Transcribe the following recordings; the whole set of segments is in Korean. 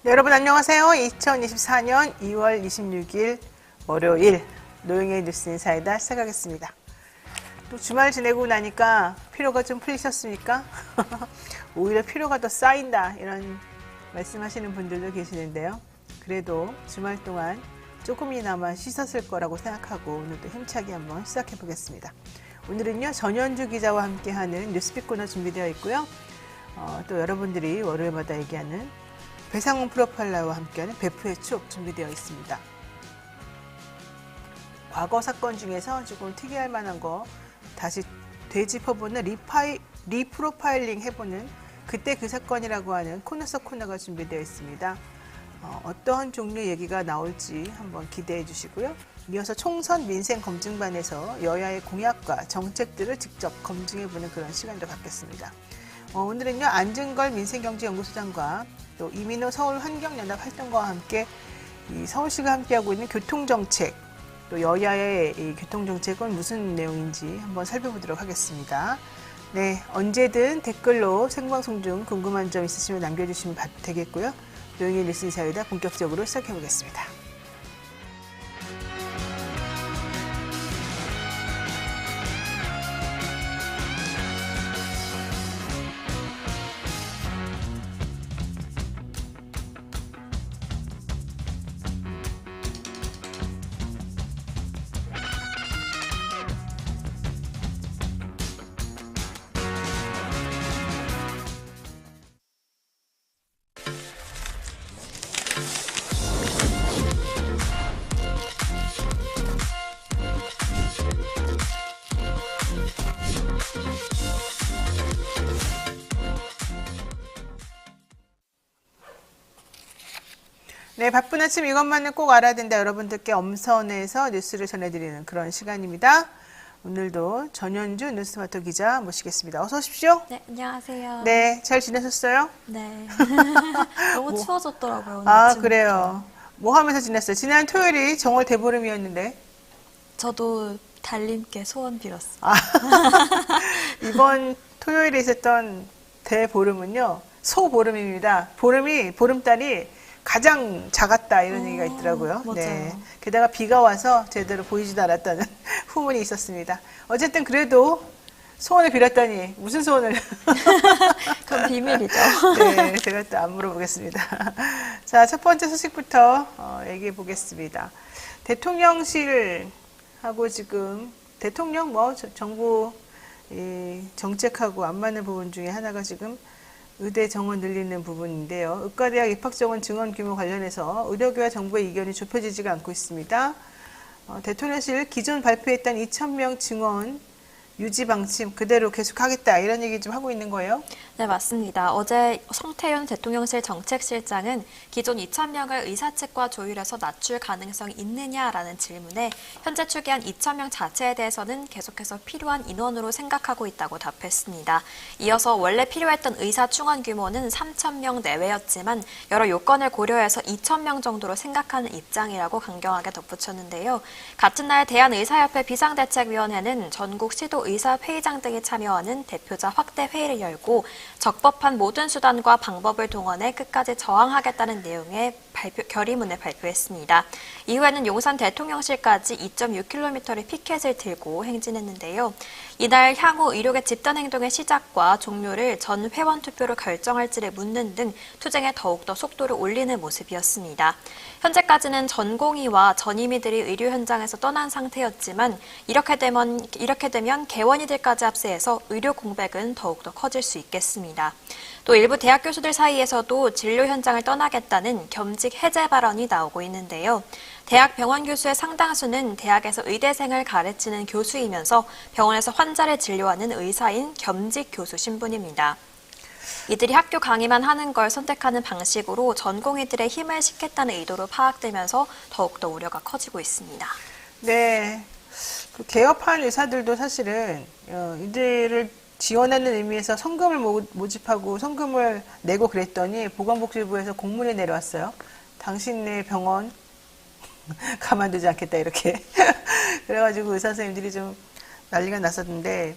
네, 여러분 안녕하세요. 2024년 2월 26일 월요일 노영의 뉴스 인사이다 시작하겠습니다. 또 주말 지내고 나니까 피로가 좀 풀리셨습니까? 오히려 피로가 더 쌓인다 이런 말씀하시는 분들도 계시는데요. 그래도 주말 동안 조금이나마 쉬셨을 거라고 생각하고 오늘도 힘차게 한번 시작해 보겠습니다. 오늘은요 전현주 기자와 함께하는 뉴스픽 코너 준비되어 있고요. 또 여러분들이 월요일마다 얘기하는 배상훈 프로파일러와 함께하는 베프의 추억 준비되어 있습니다. 과거 사건 중에서 조금 특이할 만한 거 다시 되짚어보는 리프로파일링 해보는 그때 그 사건이라고 하는 코너 속 코너가 준비되어 있습니다. 어떠한 종류의 얘기가 나올지 한번 기대해 주시고요. 이어서 총선 민생 검증반에서 여야의 공약과 정책들을 직접 검증해보는 그런 시간도 갖겠습니다. 오늘은요 안진걸 민생경제연구소장과 또 이민호 서울환경연합 활동가와 함께 이 서울시가 함께하고 있는 교통정책, 또 여야의 이 교통정책은 무슨 내용인지 한번 살펴보도록 하겠습니다. 네, 언제든 댓글로 생방송 중 궁금한 점 있으시면 남겨주시면 되겠고요. 노영의 뉴스 인사이다 본격적으로 시작해보겠습니다. 네, 바쁜 아침 이것만은 꼭 알아야 된다. 여러분들께 엄선해서 뉴스를 전해드리는 그런 시간입니다. 오늘도 전현주 뉴스마터 기자 모시겠습니다. 어서 오십시오. 네, 안녕하세요. 네, 잘 지내셨어요? 네. 너무 추워졌더라고요. 오늘 아, 아침부터. 그래요. 뭐 하면서 지냈어요? 지난 토요일이 정월 대보름이었는데. 저도 달님께 소원 빌었어요. 이번 토요일에 있었던 대보름은요, 소보름입니다. 보름달이 가장 작았다 이런 얘기가 있더라고요. 맞아요. 네. 게다가 비가 와서 제대로 보이지도 않았다는 후문이 있었습니다. 어쨌든 그래도 소원을 빌었더니 무슨 소원을? 그건 비밀이죠. 네, 제가 또 안 물어보겠습니다. 자, 첫 번째 소식부터 얘기해 보겠습니다. 대통령실하고 지금 대통령 정부 정책하고 안 맞는 부분 중에 하나가 지금 의대 정원 늘리는 부분인데요. 의과대학 입학정원 증원 규모 관련해서 의료계와 정부의 이견이 좁혀지지가 않고 있습니다. 대통령실 기존 발표했던 2,000명 증원 유지 방침 그대로 계속하겠다 이런 얘기 좀 하고 있는 거예요? 네, 맞습니다. 어제 성태윤 대통령실 정책실장은 기존 2,000명을 의사 측과 조율해서 낮출 가능성이 있느냐라는 질문에 현재 추계한 2,000명 자체에 대해서는 계속해서 필요한 인원으로 생각하고 있다고 답했습니다. 이어서 원래 필요했던 의사 충원 규모는 3,000명 내외였지만 여러 요건을 고려해서 2,000명 정도로 생각하는 입장이라고 강경하게 덧붙였는데요. 같은 날 대한의사협회 비상대책위원회는 전국 시도 의사 회의장 등이 참여하는 대표자 확대 회의를 열고 적법한 모든 수단과 방법을 동원해 끝까지 저항하겠다는 내용의 결의문을 발표했습니다. 이후에는 용산 대통령실까지 2.6km의 피켓을 들고 행진했는데요. 이날 향후 의료계 집단 행동의 시작과 종료를 전 회원 투표로 결정할지를 묻는 등 투쟁에 더욱더 속도를 올리는 모습이었습니다. 현재까지는 전공의와 전임의들이 의료 현장에서 떠난 상태였지만 이렇게 되면 개원이들까지 합세해서 의료 공백은 더욱더 커질 수 있겠습니다. 또 일부 대학 교수들 사이에서도 진료 현장을 떠나겠다는 겸직 해제 발언이 나오고 있는데요. 대학 병원 교수의 상당수는 대학에서 의대생을 가르치는 교수이면서 병원에서 환자를 진료하는 의사인 겸직 교수 신분입니다. 이들이 학교 강의만 하는 걸 선택하는 방식으로 전공의들의 힘을 싣겠다는 의도로 파악되면서 더욱더 우려가 커지고 있습니다. 네, 그 개업한 의사들도 사실은 이들을 지원하는 의미에서 성금을 모집하고 성금을 내고 그랬더니 보건복지부에서 공문이 내려왔어요. 당신네 병원 가만두지 않겠다 이렇게. 그래가지고 의사 선생님들이 좀 난리가 났었는데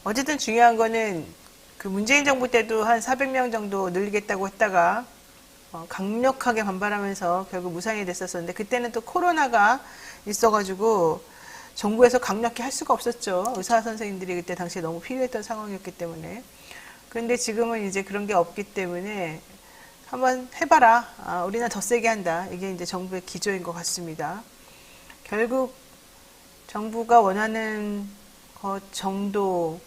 어쨌든 중요한 거는 그 문재인 정부 때도 한 400명 정도 늘리겠다고 했다가 강력하게 반발하면서 결국 무산이 됐었는데 그때는 또 코로나가 있어가지고 정부에서 강력히 할 수가 없었죠. 의사 선생님들이 그때 당시에 너무 필요했던 상황이었기 때문에. 그런데 지금은 이제 그런 게 없기 때문에 한번 해봐라. 우리는 더 세게 한다. 이게 이제 정부의 기조인 것 같습니다. 결국 정부가 원하는 것 정도에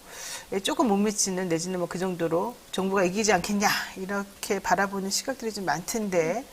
조금 못 미치는 내지는 뭐 그 정도로 정부가 이기지 않겠냐 이렇게 바라보는 시각들이 좀 많던데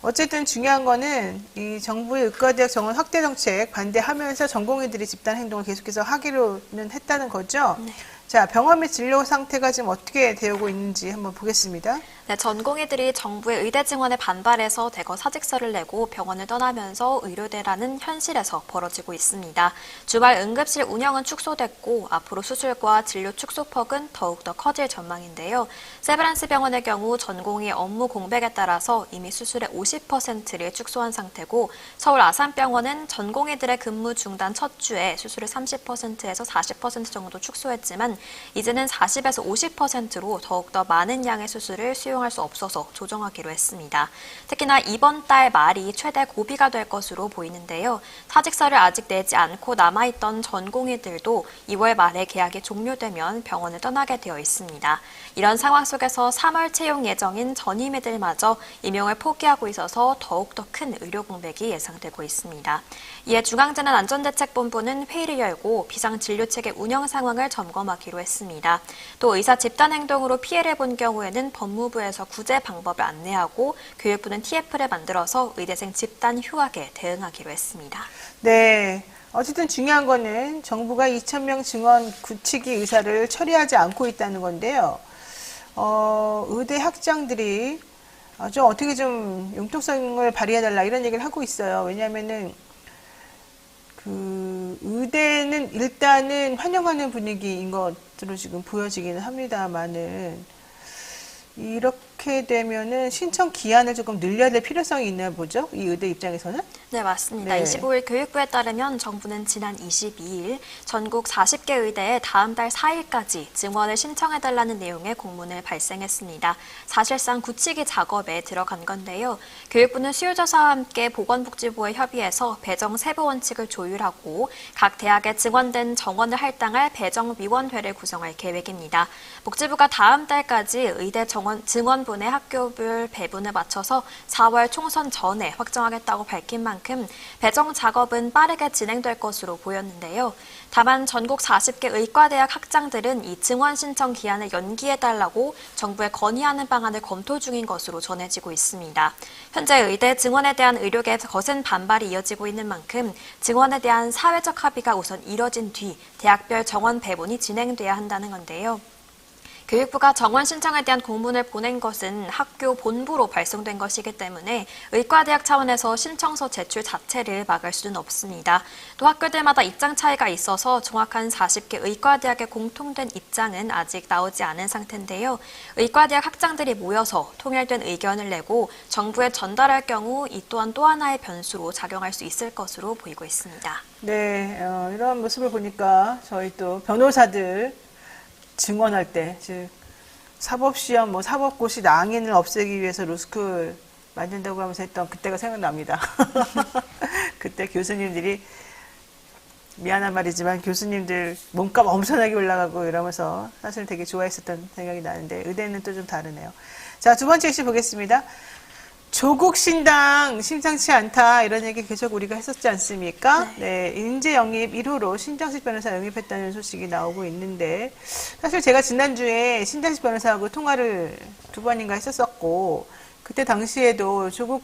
어쨌든 중요한 거는 이 정부의 의과대학 정원 확대 정책 반대하면서 전공의들이 집단 행동을 계속해서 하기로는 했다는 거죠. 네. 자, 병원 진료 상태가 지금 어떻게 되고 있는지 한번 보겠습니다. 네, 전공의들이 정부의 의대 증원에 반발해서 대거 사직서를 내고 병원을 떠나면서 의료대라는 현실에서 벌어지고 있습니다. 주말 응급실 운영은 축소됐고 앞으로 수술과 진료 축소폭은 더욱더 커질 전망인데요. 세브란스 병원의 경우 전공의 업무 공백에 따라서 이미 수술의 50%를 축소한 상태고 서울 아산병원은 전공의들의 근무 중단 첫 주에 수술을 30%에서 40% 정도 축소했지만 이제는 40에서 50%로 더욱더 많은 양의 수술을 수용할 수 없어서 조정하기로 했습니다. 특히나 이번 달 말이 최대 고비가 될 것으로 보이는데요. 사직서를 아직 내지 않고 남아있던 전공의들도 2월 말에 계약이 종료되면 병원을 떠나게 되어 있습니다. 이런 상황 속에서 3월 채용 예정인 전임의들마저 임용을 포기하고 있어서 더욱더 큰 의료 공백이 예상되고 있습니다. 이에 중앙재난안전대책본부는 회의를 열고 비상진료체계 운영 상황을 점검하기로 했습니다. 또 의사 집단행동으로 피해를 본 경우에는 법무부에서 구제 방법을 안내하고 교육부는 TF를 만들어서 의대생 집단 휴학에 대응하기로 했습니다. 네. 어쨌든 중요한 거는 정부가 2,000명 증원 굳히기 의사를 처리하지 않고 있다는 건데요. 의대 학장들이 좀 어떻게 좀 융통성을 발휘해달라 이런 얘기를 하고 있어요. 왜냐하면은 그 의대는 일단은 환영하는 분위기인 것으로 지금 보여지기는 합니다만은 이렇게 되면은 신청 기한을 조금 늘려야 될 필요성이 있나 보죠? 이 의대 입장에서는? 네, 맞습니다. 네. 25일 교육부에 따르면 정부는 지난 22일 전국 40개 의대에 다음 달 4일까지 증원을 신청해달라는 내용의 공문을 발생했습니다. 사실상 굳히기 작업에 들어간 건데요. 교육부는 수요조사와 함께 보건복지부에 협의해서 배정 세부 원칙을 조율하고 각 대학에 증원된 정원을 할당할 배정위원회를 구성할 계획입니다. 복지부가 다음 달까지 의대 증원분의 학교별 배분을 맞춰서 4월 총선 전에 확정하겠다고 밝힌 만큼 배정 작업은 빠르게 진행될 것으로 보였는데요. 다만 전국 40개 의과대학 학장들은 이 증원 신청 기한을 연기해달라고 정부에 건의하는 방안을 검토 중인 것으로 전해지고 있습니다. 현재 의대 증원에 대한 의료계에서 거센 반발이 이어지고 있는 만큼 증원에 대한 사회적 합의가 우선 이뤄진 뒤 대학별 정원 배분이 진행돼야 한다는 건데요. 교육부가 정원 신청에 대한 공문을 보낸 것은 학교 본부로 발송된 것이기 때문에 의과대학 차원에서 신청서 제출 자체를 막을 수는 없습니다. 또 학교들마다 입장 차이가 있어서 정확한 40개 의과대학의 공통된 입장은 아직 나오지 않은 상태인데요. 의과대학 학장들이 모여서 통일된 의견을 내고 정부에 전달할 경우 이 또한 또 하나의 변수로 작용할 수 있을 것으로 보이고 있습니다. 네, 이런 모습을 보니까 저희 또 변호사들 증원할 때, 즉 사법시험, 사법고시 낭인을 없애기 위해서 로스쿨 만든다고 하면서 했던 그때가 생각납니다. 그때 교수님들이 미안한 말이지만 교수님들 몸값 엄청나게 올라가고 이러면서 사실 되게 좋아했었던 생각이 나는데 의대는 또 좀 다르네요. 자, 두 번째 이슈 보겠습니다. 조국 신당 심상치 않다 이런 얘기 계속 우리가 했었지 않습니까? 네, 인재 영입 1호로 신장식 변호사 영입했다는 소식이 나오고 있는데 사실 제가 지난주에 신장식 변호사하고 통화를 2번인가 했었었고 그때 당시에도 조국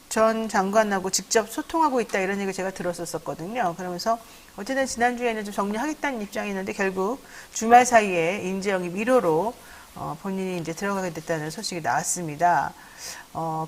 전 장관하고 직접 소통하고 있다 이런 얘기 제가 들었었거든요. 그러면서 어쨌든 지난주에는 좀 정리하겠다는 입장이었는데 결국 주말 사이에 인재 영입 1호로 본인이 이제 들어가게 됐다는 소식이 나왔습니다.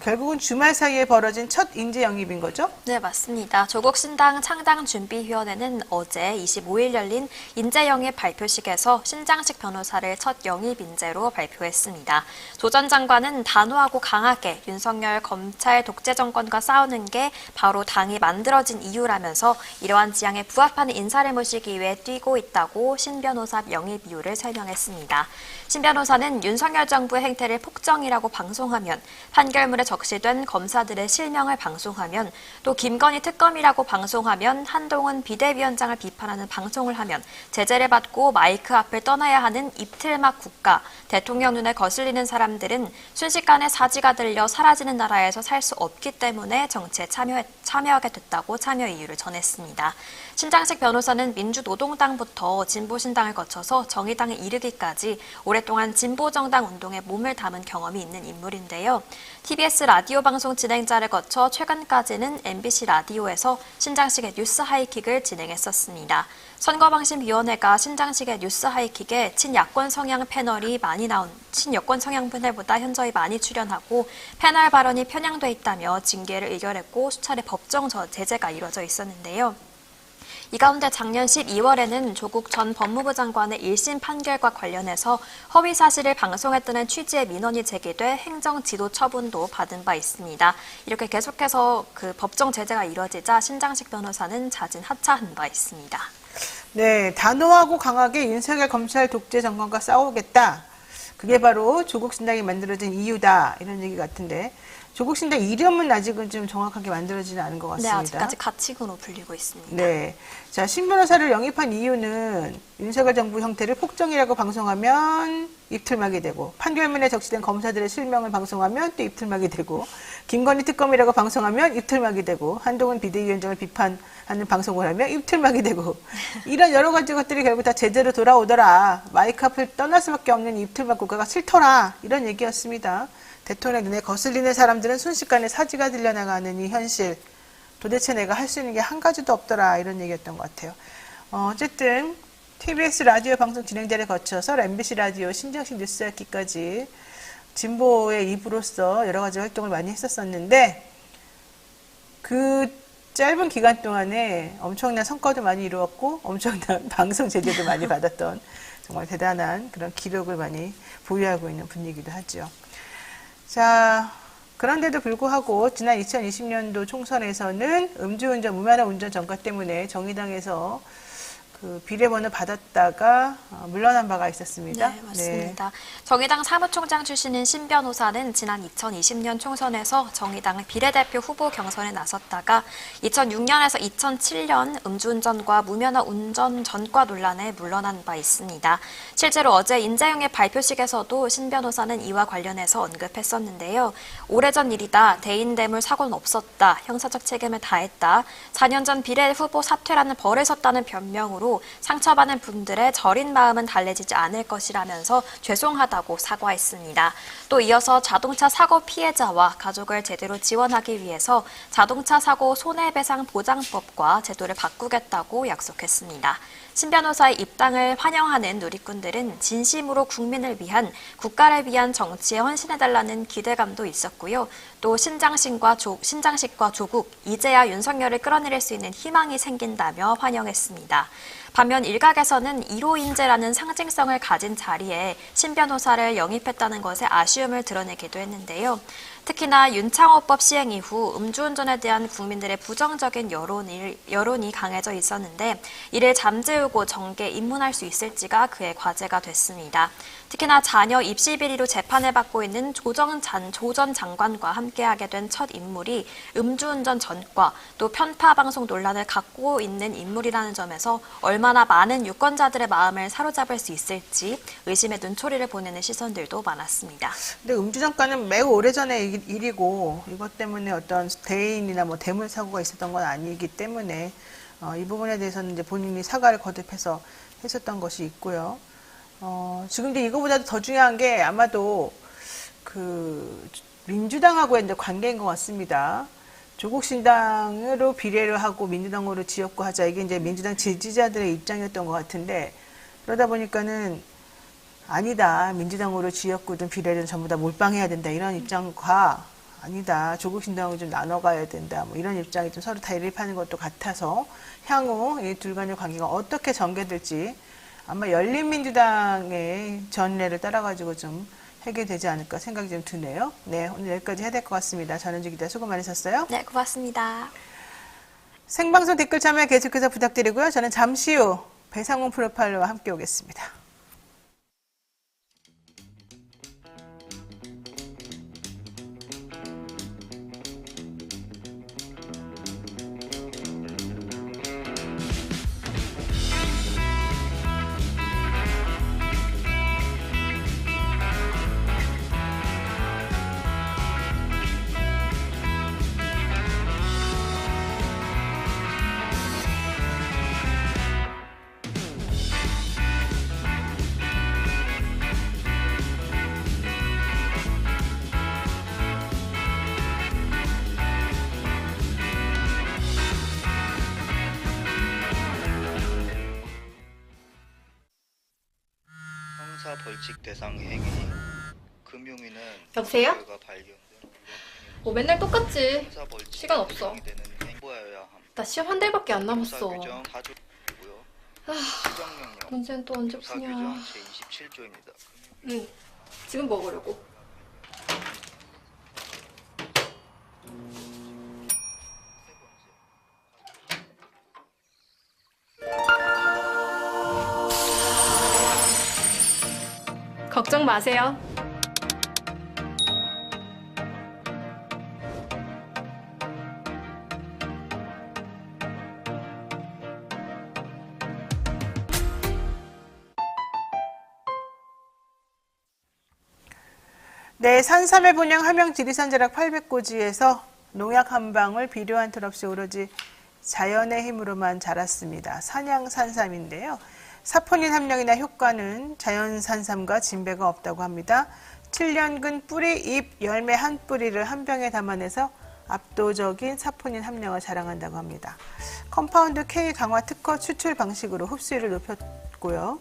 결국은 주말 사이에 벌어진 첫 인재 영입인 거죠? 네, 맞습니다. 조국 신당 창당준비위원회는 어제 25일 열린 인재 영입 발표식에서 신장식 변호사를 첫 영입 인재로 발표했습니다. 조 전 장관은 단호하고 강하게 윤석열 검찰 독재 정권과 싸우는 게 바로 당이 만들어진 이유라면서 이러한 지향에 부합하는 인사를 모시기 위해 뛰고 있다고 신 변호사 영입 이유를 설명했습니다. 신 변호사는 변호사는 윤석열 정부의 행태를 폭정이라고 방송하면, 판결문에 적시된 검사들의 실명을 방송하면, 또 김건희 특검이라고 방송하면, 한동훈 비대위원장을 비판하는 방송을 하면 제재를 받고 마이크 앞을 떠나야 하는 입틀막 국가, 대통령 눈에 거슬리는 사람들은 순식간에 사지가 들려 사라지는 나라에서 살 수 없기 때문에 정치에 참여하게 됐다고 참여 이유를 전했습니다. 신장식 변호사는 민주노동당부터 진보신당을 거쳐서 정의당에 이르기까지 오랫동안 진보정당 운동에 몸을 담은 경험이 있는 인물인데요. TBS 라디오 방송 진행자를 거쳐 최근까지는 MBC 라디오에서 신장식의 뉴스 하이킥을 진행했었습니다. 선거방심위원회가 신장식의 뉴스 하이킥에 친야권 성향 패널이 많이 나온 친여권 성향 패널보다 현저히 많이 출연하고 패널 발언이 편향돼 있다며 징계를 의결했고 수차례 법정 제재가 이뤄져 있었는데요. 이 가운데 작년 12월에는 조국 전 법무부 장관의 1심 판결과 관련해서 허위 사실을 방송했다는 취지의 민원이 제기돼 행정 지도 처분도 받은 바 있습니다. 이렇게 계속해서 그 법정 제재가 이뤄지자 신장식 변호사는 자진 하차한 바 있습니다. 네, 단호하고 강하게 윤석열 검찰 독재 정권과 싸우겠다. 그게 바로 조국 신당이 만들어진 이유다. 이런 얘기 같은데 조국 신당 이름은 아직은 좀 정확하게 만들어지는 않은 것 같습니다. 네, 아직까지 가칭으로 불리고 있습니다. 네, 자, 신 변호사를 영입한 이유는 윤석열 정부 형태를 폭정이라고 방송하면 입틀막이 되고, 판결문에 적시된 검사들의 실명을 방송하면 또 입틀막이 되고, 김건희 특검이라고 방송하면 입틀막이 되고, 한동훈 비대위원장을 비판하는 방송을 하면 입틀막이 되고, 이런 여러 가지 것들이 결국 다 제대로 돌아오더라. 마이크 앞을 떠날 수밖에 없는 입틀막 국가가 싫더라. 이런 얘기였습니다. 대통령 눈에 거슬리는 사람들은 순식간에 사지가 들려나가는 이 현실. 도대체 내가 할 수 있는 게 한 가지도 없더라. 이런 얘기였던 것 같아요. 어쨌든 TBS 라디오 방송 진행자를 거쳐서 MBC 라디오 신장식 뉴스하기까지 진보의 입으로서 여러 가지 활동을 많이 했었었는데 그 짧은 기간 동안에 엄청난 성과도 많이 이루었고 엄청난 방송 제재도 많이 받았던 정말 대단한 그런 기록을 많이 보유하고 있는 분이기도 하죠. 자, 그런데도 불구하고 지난 2020년도 총선에서는 음주운전, 무면허 운전 전과 때문에 정의당에서 그 비례번호 받았다가 물러난 바가 있었습니다. 네, 맞습니다. 정의당 사무총장 출신인 신 변호사는 지난 2020년 총선에서 정의당 비례대표 후보 경선에 나섰다가 2006년에서 2007년 음주운전과 무면허 운전 전과 논란에 물러난 바 있습니다. 실제로 어제 인재영의 발표식에서도 신 변호사는 이와 관련해서 언급했었는데요. 오래전 일이다. 대인대물 사고는 없었다. 형사적 책임을 다했다. 4년 전 비례 후보 사퇴라는 벌을 섰다는 변명으로 상처받는 분들의 저린 마음은 달래지지 않을 것이라면서 죄송하다고 사과했습니다. 또 이어서 자동차 사고 피해자와 가족을 제대로 지원하기 위해서 자동차 사고 손해배상 보장법과 제도를 바꾸겠다고 약속했습니다. 신 변호사의 입당을 환영하는 누리꾼들은 진심으로 국민을 위한, 국가를 위한 정치에 헌신해달라는 기대감도 있었고요. 또 신장식과 조국, 이제야 윤석열을 끌어내릴 수 있는 희망이 생긴다며 환영했습니다. 반면 일각에서는 1호 인재라는 상징성을 가진 자리에 신 변호사를 영입했다는 것에 아쉬움을 드러내기도 했는데요. 특히나 윤창호법 시행 이후 음주운전에 대한 국민들의 부정적인 여론이 강해져 있었는데 이를 잠재우고 정계에 입문할 수 있을지가 그의 과제가 됐습니다. 특히나 자녀 입시 비리로 재판을 받고 있는 조 전 장관과 함께하게 된 첫 인물이 음주운전 전과 또 편파 방송 논란을 갖고 있는 인물이라는 점에서 얼마나 많은 유권자들의 마음을 사로잡을 수 있을지 의심의 눈초리를 보내는 시선들도 많았습니다. 근데 음주전과는 매우 오래전의 일이고 이것 때문에 어떤 대인이나 뭐 대물 사고가 있었던 건 아니기 때문에 이 부분에 대해서는 이제 본인이 사과를 거듭해서 했었던 것이 있고요. 지금 이제 이거보다도 더 중요한 게 아마도 그 민주당하고의 이제 관계인 것 같습니다. 조국 신당으로 비례를 하고 민주당으로 지역구 하자, 이게 이제 민주당 지지자들의 입장이었던 것 같은데 그러다 보니까는 아니다, 민주당으로 지역구든 비례든 전부 다 몰빵해야 된다, 이런 입장과 아니다, 조국 신당을 좀 나눠가야 된다, 뭐 이런 입장이 좀 서로 대립하는 것도 같아서 향후 이 둘 간의 관계가 어떻게 전개될지 아마 열린민주당의 전례를 따라가지고 좀 해결되지 않을까 생각이 좀 드네요. 네, 오늘 여기까지 해야 될 것 같습니다. 전은주 기자 수고 많으셨어요. 네, 고맙습니다. 생방송 댓글 참여 계속해서 부탁드리고요. 저는 잠시 후 배상훈 프로파일러와 함께 오겠습니다. 벌칙 대상 행위 금융위는 여보세요? 결과 발견된 뭐 맨날 똑같지. 형사 벌칙 시간 없어. 대상이 되는 행보여야 함. 나 시험 한 달밖에 안 남았어. 형사 규정 4조고요. 시정명령 문제는 또 언제 형사 푸냐. 규정 제27조입니다. 응. 지금 먹으려고. 걱정 마세요. 네, 산삼의 본향 함양 지리산자락 800고지에서 농약 한 방울 비료한 털 없이 오로지 자연의 힘으로만 자랐습니다. 산양산삼인데요. 사포닌 함량이나 효과는 자연산삼과 진배가 없다고 합니다. 7년근 뿌리, 잎, 열매 한 뿌리를 한 병에 담아내서 압도적인 사포닌 함량을 자랑한다고 합니다. 컴파운드 K 강화 특허 추출 방식으로 흡수율을 높였고요.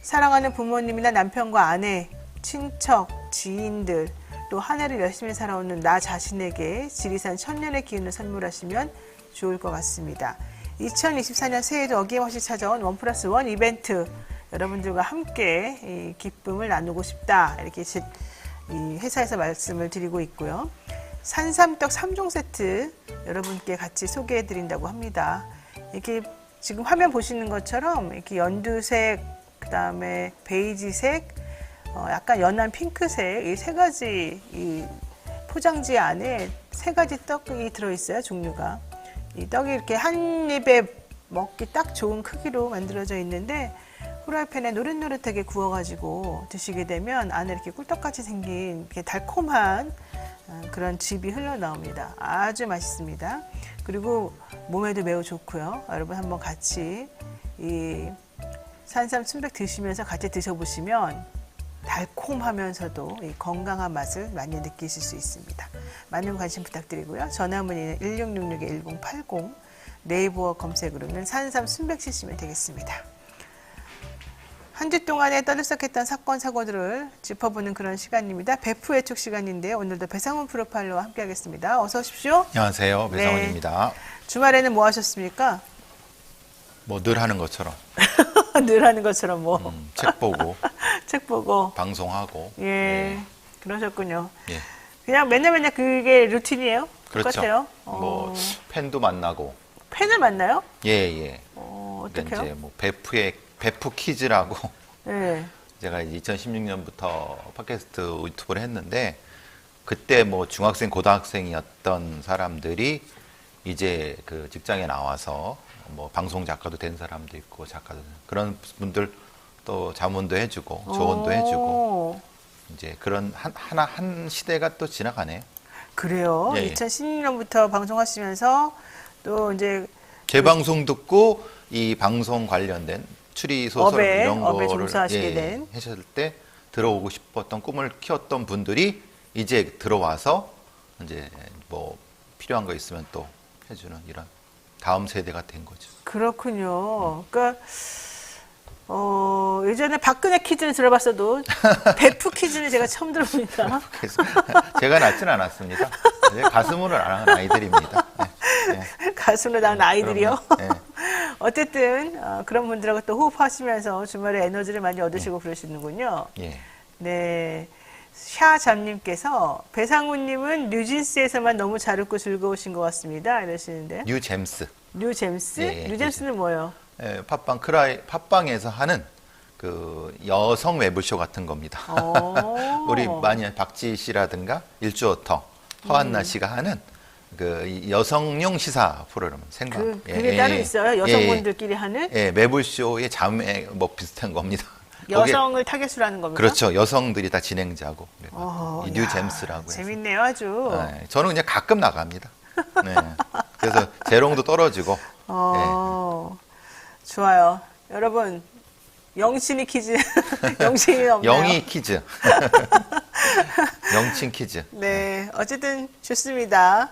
사랑하는 부모님이나 남편과 아내, 친척, 지인들, 또 한 해를 열심히 살아오는 나 자신에게 지리산 천년의 기운을 선물하시면 좋을 것 같습니다. 2024년 새해에도 어김없이 찾아온 1+1 이벤트, 여러분들과 함께 이 기쁨을 나누고 싶다, 이렇게 이 회사에서 말씀을 드리고 있고요. 산삼떡 3종 세트 여러분께 같이 소개해 드린다고 합니다. 이렇게 지금 화면 보시는 것처럼 이렇게 연두색, 그다음에 베이지색, 약간 연한 핑크색, 이 세 가지 이 포장지 안에 세 가지 떡이 들어있어요, 종류가. 이 떡이 이렇게 한 입에 먹기 딱 좋은 크기로 만들어져 있는데, 후라이팬에 노릇노릇하게 구워가지고 드시게 되면 안에 이렇게 꿀떡같이 생긴 이렇게 달콤한 그런 즙이 흘러나옵니다. 아주 맛있습니다. 그리고 몸에도 매우 좋고요. 여러분 한번 같이 이 산삼 순백 드시면서 같이 드셔보시면 달콤하면서도 이 건강한 맛을 많이 느끼실 수 있습니다. 많은 관심 부탁드리고요. 전화 문의는 1666-1080, 네이버 검색으로는 산삼 순백 치시면 되겠습니다. 한 주 동안에 떠들썩했던 사건, 사고들을 짚어보는 그런 시간입니다. 배프 예측 시간인데요. 오늘도 배상훈 프로파일러와 함께하겠습니다. 어서 오십시오. 안녕하세요. 배상훈입니다. 주말에는 뭐 하셨습니까? 뭐 늘 하는 것처럼 늘 하는 것처럼 뭐. 책 보고 책 보고. 방송하고. 예, 그러셨군요. 예. 그냥 맨날 그게 루틴이에요? 그렇죠. 똑같아요? 뭐 팬도 만나고. 팬을 만나요? 예, 예. 어떡해요? 이제 뭐 베프 퀴즈라고 네. 제가 2016년부터 팟캐스트 유튜브를 했는데, 그때 뭐 중학생, 고등학생이었던 사람들이 이제 그 직장에 나와서 뭐 방송 작가도 된 사람도 있고, 작가도 그런 분들 또 자문도 해주고 조언도 해주고, 이제 그런 한 시대가 또 지나가네요. 그래요. 예, 예. 2016년부터 방송하시면서 또 이제 제 방송 듣고 이 방송 관련된 추리 소설 이런 업에 거를 종사하시게 된. 하실 때 들어오고 싶었던 꿈을 키웠던 분들이 이제 들어와서 이제 뭐 필요한 거 있으면 또 해주는 이런 다음 세대가 된 거죠. 그렇군요. 그러니까 예전에 박근혜 퀴즈는 들어봤어도 배프 퀴즈는 제가 처음 들어봅니다. 그래서 제가 낳지는 않았습니다. 이제 가슴으로 낳은 아이들입니다. 네, 네. 가슴으로 낳은 아이들이요. 그럼요. 네. 어쨌든 그런 분들하고 또 호흡하시면서 주말에 에너지를 많이 얻으시고 그러시는군요. 예. 네. 샤잠님께서 배상훈님은 뉴진스에서만 너무 잘 웃고 즐거우신 것 같습니다. 이러시는데. 뉴 잼스. 뉴 잼스? 예, 뉴 잼스는 뭐예요? 예, 팟빵에서 하는 그 여성 매불쇼 같은 겁니다. 우리 많이 박지 씨라든가 일주어터, 허한나 씨가 하는 그 여성용 시사 프로그램 생방. 그게 따로 있어요? 여성분들끼리 하는? 예, 매불쇼의 자매 뭐 비슷한 겁니다. 여성을 타겟으로 하는 겁니다. 그렇죠. 여성들이 다 진행자고. 이 뉴 야, 잼스라고 해서. 재밌네요, 아주. 네, 저는 그냥 가끔 나갑니다. 네. 그래서 재롱도 떨어지고. 좋아요. 여러분, 영신이 퀴즈. 영신이 없나요? 영희 퀴즈. 영친 퀴즈. 네, 어쨌든 좋습니다.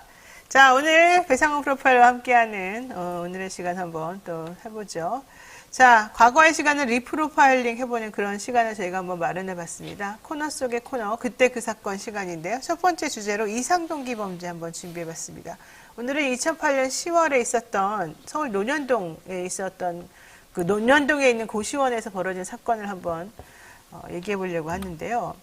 자, 오늘 배상훈 프로파일러와 함께하는 오늘의 시간 한번 또 해보죠. 자, 과거의 시간은 리프로파일링 해보는 그런 시간을 저희가 한번 마련해봤습니다. 코너 속의 코너, 그때 그 사건 시간인데요. 첫 번째 주제로 이상동기 범죄 한번 준비해봤습니다. 오늘은 2008년 10월에 있었던 서울 논현동에 있었던 그 논현동에 있는 고시원에서 벌어진 사건을 한번 얘기해보려고 하는데요.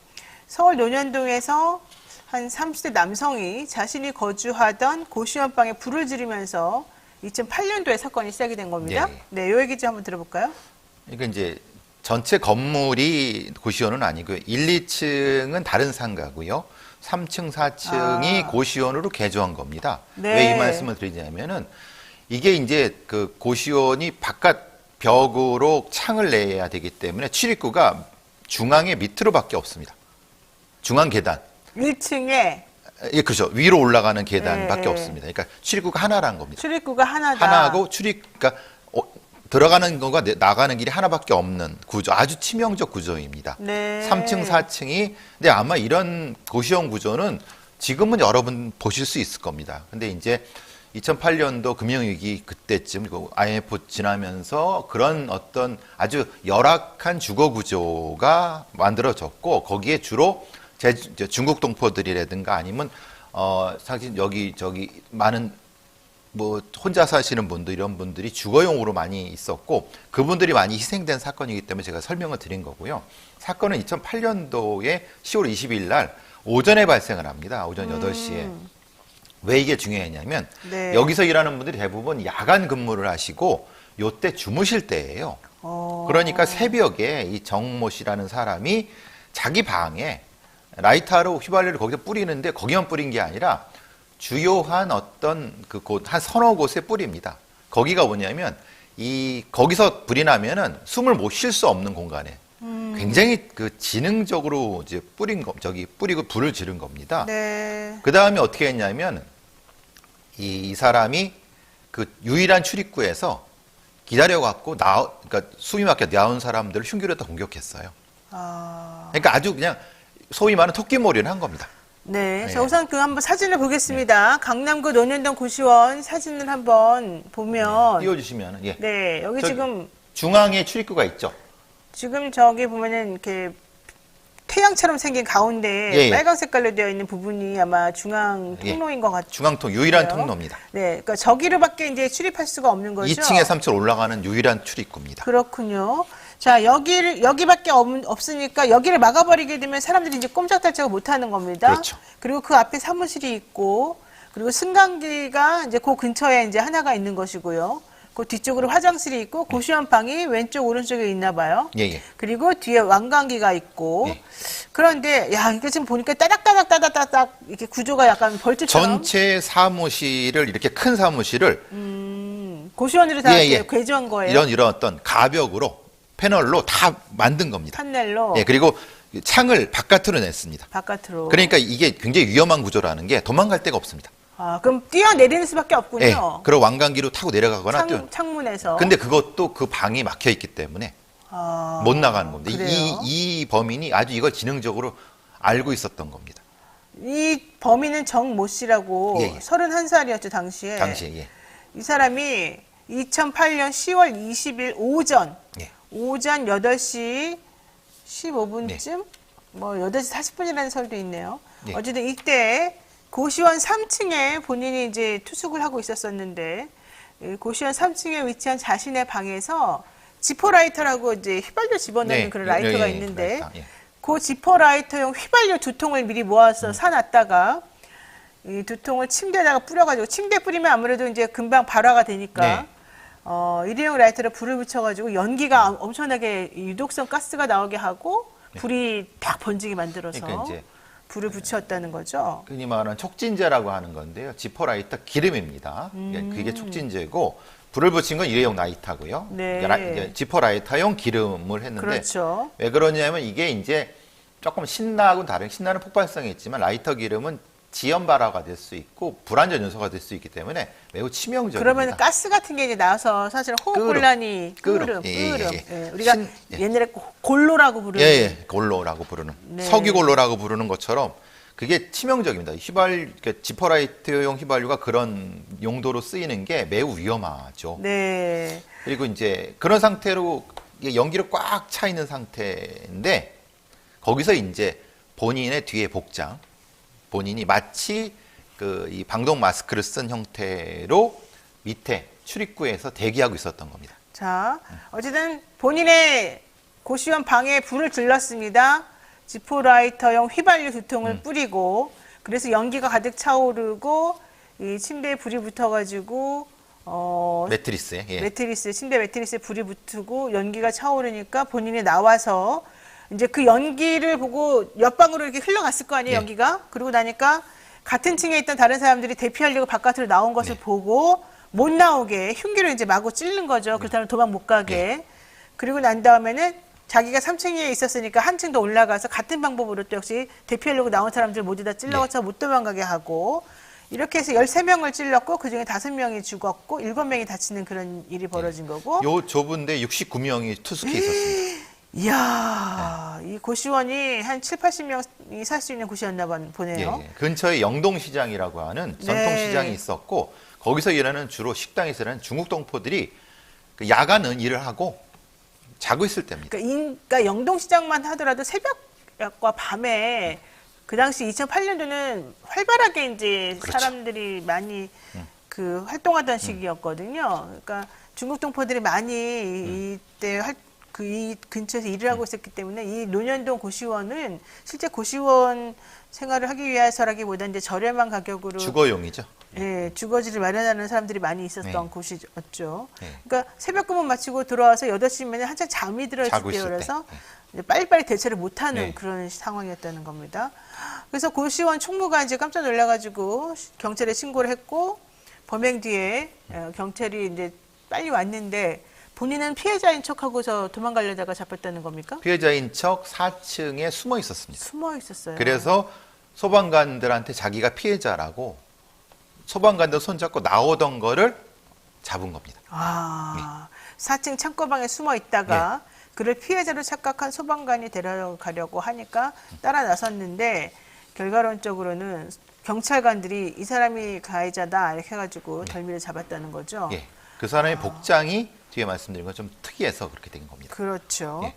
서울 논현동에서 한 30대 남성이 자신이 거주하던 고시원방에 불을 지르면서 2008년도에 사건이 시작이 된 겁니다. 네, 요 얘기 좀 한번 들어볼까요? 그러니까 이제 전체 건물이 고시원은 아니고요. 1, 2층은 다른 상가고요. 3층, 4층이 고시원으로 개조한 겁니다. 네. 왜 이 말씀을 드리냐면은 이게 이제 그 고시원이 바깥 벽으로 창을 내야 되기 때문에 출입구가 중앙의 밑으로밖에 없습니다. 중앙 계단. 1층에 예, 그렇죠. 위로 올라가는 계단밖에 네. 없습니다. 그러니까 출입구가 하나라는 겁니다. 출입구가 하나다. 하나하고 그러니까 들어가는 거가 나가는 길이 하나밖에 없는 구조, 아주 치명적 구조입니다. 네. 3층, 4층이. 근데 아마 이런 고시원 구조는 지금은 여러분 보실 수 있을 겁니다. 근데 이제 2008년도 금융위기 그때쯤 그리고 IMF 지나면서 그런 어떤 아주 열악한 주거 구조가 만들어졌고 거기에 주로 중국 동포들이라든가 아니면 사실 여기 저기 많은 뭐 혼자 사시는 분들 이런 분들이 주거용으로 많이 있었고 그분들이 많이 희생된 사건이기 때문에 제가 설명을 드린 거고요. 사건은 2008년도에 10월 20일 날 오전에 발생을 합니다. 오전 8시에. 왜 이게 중요했냐면 네. 여기서 일하는 분들이 대부분 야간 근무를 하시고 요때 주무실 때예요. 그러니까 새벽에 이 정모 씨라는 사람이 자기 방에 라이터로 휘발유를 거기서 뿌리는데 거기만 뿌린 게 아니라 주요한 어떤 그 곳 한 서너 곳에 뿌립니다. 거기가 뭐냐면 거기서 불이 나면은 숨을 못 쉴 수 없는 공간에 굉장히 그 지능적으로 이제 뿌리고 불을 지른 겁니다. 네. 그 다음에 어떻게 했냐면 이 사람이 그 유일한 출입구에서 기다려갖고 그러니까 숨이 막혀 나온 사람들을 흉기로 다 공격했어요. 그러니까 아주 그냥 소위 말하는 토끼몰이를 한 겁니다. 네. 네. 자, 우선 그 한번 사진을 보겠습니다. 강남구 논현동 고시원 사진을 한번 보면. 띄워주시면 예. 네. 여기 지금 중앙에 출입구가 있죠. 지금 저기 보면은 이렇게 태양처럼 생긴 가운데 예, 예. 빨간 색깔로 되어 있는 부분이 아마 중앙 통로인 것 같아요. 중앙통 유일한 통로입니다. 네. 그러니까 저기로밖에 이제 출입할 수가 없는 거죠. 2층에 3층 올라가는 유일한 출입구입니다. 그렇군요. 자, 여기밖에 없으니까 여기를 막아버리게 되면 사람들이 이제 꼼짝달싹을 못 하는 겁니다. 그렇죠. 그리고 그 앞에 사무실이 있고, 그리고 승강기가 이제 그 근처에 이제 하나가 있는 것이고요. 그 뒤쪽으로 화장실이 있고, 고시원 방이 왼쪽, 오른쪽에 있나 봐요. 예, 예. 그리고 뒤에 왕관기가 있고, 예. 그런데, 야, 이게 지금 보니까 따닥따닥, 이렇게 구조가 약간 벌집처럼. 전체 사무실을, 이렇게 큰 사무실을 고시원으로 다 예, 예. 이렇게 개조한 거예요. 이런 어떤 가벽으로, 패널로 다 만든 겁니다. 판넬로. 예, 그리고 창을 바깥으로 냈습니다. 바깥으로. 그러니까 이게 굉장히 위험한 구조라는 게 도망갈 데가 없습니다. 아, 그럼 뛰어내리는 수밖에 없군요. 예, 그리고 왕관기로 타고 내려가거나 창문에서. 근데 그것도 그 방이 막혀 있기 때문에 못 나가는 겁니다. 그래요? 이 범인이 아주 이걸 지능적으로 알고 있었던 겁니다. 이 범인은 정모 씨라고 예, 예. 31살이었죠, 당시에. 예. 이 사람이 2008년 10월 20일 오전 예. 8시 15분쯤 뭐 8시 40분이라는 설도 있네요. 예. 어쨌든 이때 고시원 3층에 본인이 이제 투숙을 하고 있었었는데 이 고시원 3층에 위치한 자신의 방에서 지퍼라이터라고 이제 휘발유 집어넣는 그런 라이터가 있는데 라이터, 예. 그 지퍼라이터용 휘발유 2통을 미리 모아서 사놨다가 이 2통을 침대에다가 뿌려가지고 침대에 뿌리면 아무래도 이제 금방 발화가 되니까 일회용 라이터로 불을 붙여가지고 연기가 엄청나게 유독성 가스가 나오게 하고 불이 딱 번지게 만들어서 그러니까 이제 불을 붙였다는 거죠. 흔히 말하는 촉진제라고 하는 건데요. 지퍼라이터 기름입니다. 그게 촉진제고 불을 붙인 건 일회용 라이터고요. 네. 이제 지퍼라이터용 기름을 했는데 그렇죠. 왜 그러냐면 이게 이제 조금 신나하고는 다른 신나는 폭발성이 있지만 라이터 기름은 지연 발화가 될 수 있고 불안전 요소가 될 수 있기 때문에 매우 치명적입니다. 그러면 가스 같은 게 이제 나와서 사실 호흡곤란이 끄름. 예, 우리가 예. 옛날에 골로라고 부르는 예, 골로라고 부르는 네. 석유골로라고 부르는 것처럼 그게 치명적입니다. 그러니까 지퍼라이트용 휘발유가 그런 용도로 쓰이는 게 매우 위험하죠. 네. 그리고 이제 그런 상태로 이게 연기로 꽉 차 있는 상태인데 거기서 이제 본인의 뒤에 복장, 본인이 마치 그 이 방독 마스크를 쓴 형태로 밑에 출입구에서 대기하고 있었던 겁니다. 자, 어쨌든 본인의 고시원 방에 불을 질렀습니다. 지포라이터용 휘발유 두 통을 뿌리고, 그래서 연기가 가득 차오르고 이 침대에 불이 붙어가지고 매트리스에. 예. 매트리스, 침대 매트리스에 불이 붙고 연기가 차오르니까 본인이 나와서 이제 그 연기를 보고 옆방으로 이렇게 흘러갔을 거 아니에요, 네. 연기가. 그러고 나니까 같은 층에 있던 다른 사람들이 대피하려고 바깥으로 나온 것을 네. 보고 못 나오게 흉기로 이제 마구 찌른 거죠. 그렇다면 도망 못 가게. 네. 그리고 난 다음에는 자기가 3층에 있었으니까 한 층 더 올라가서 같은 방법으로 또 역시 대피하려고 나온 사람들 모두 다 찔러서 못 도망가게 하고, 이렇게 해서 13명을 찔렀고 그중에 5명이 죽었고 7명이 다치는 그런 일이 벌어진 거고. 요 좁은 데 69명이 투숙해 있었습니다. 이야, 이 고시원이 한 7, 80명이 살 수 있는 곳이었나 보네요. 예, 예. 근처에 영동시장이라고 하는 전통시장이 있었고 거기서 일하는 주로 식당에서 일하는 중국 동포들이 그 야간은 일을 하고 자고 있을 때입니다. 그러니까 영동시장만 하더라도 새벽과 밤에 그 당시 2008년도는 활발하게 이제 그렇죠. 사람들이 많이 그 활동하던 시기였거든요. 그러니까 중국 동포들이 많이 이때 이 근처에서 일을 하고 있었기 때문에 이 논현동 고시원은 실제 고시원 생활을 하기 위해서라기보다 이제 저렴한 가격으로 주거용이죠. 예, 주거지를 마련하는 사람들이 많이 있었던 네. 곳이었죠. 네. 그러니까 새벽 근무 마치고 들어와서 8시면 한참 잠이 들어있을 자고 있을 때여서 때. 네. 이제 빨리빨리 대처를 못하는 네. 그런 상황이었다는 겁니다. 그래서 고시원 총무가 이제 깜짝 놀라가지고 경찰에 신고를 했고 범행 뒤에 경찰이 이제 빨리 왔는데 본인은 피해자인 척하고서 도망가려다가 잡혔다는 겁니까? 피해자인 척 4층에 숨어 있었습니다. 숨어 있었어요. 그래서 소방관들한테 자기가 피해자라고 소방관들 손잡고 나오던 거를 잡은 겁니다. 아, 4층 창고방에 숨어 있다가 그를 피해자로 착각한 소방관이 데려가려고 하니까 따라 나섰는데 결과론적으로는 경찰관들이 이 사람이 가해자다 이렇게 해가지고 덜미를 잡았다는 거죠. 예. 그 사람의 복장이 뒤에 말씀드린 것 좀 특이해서 그렇게 된 겁니다. 그렇죠. 예.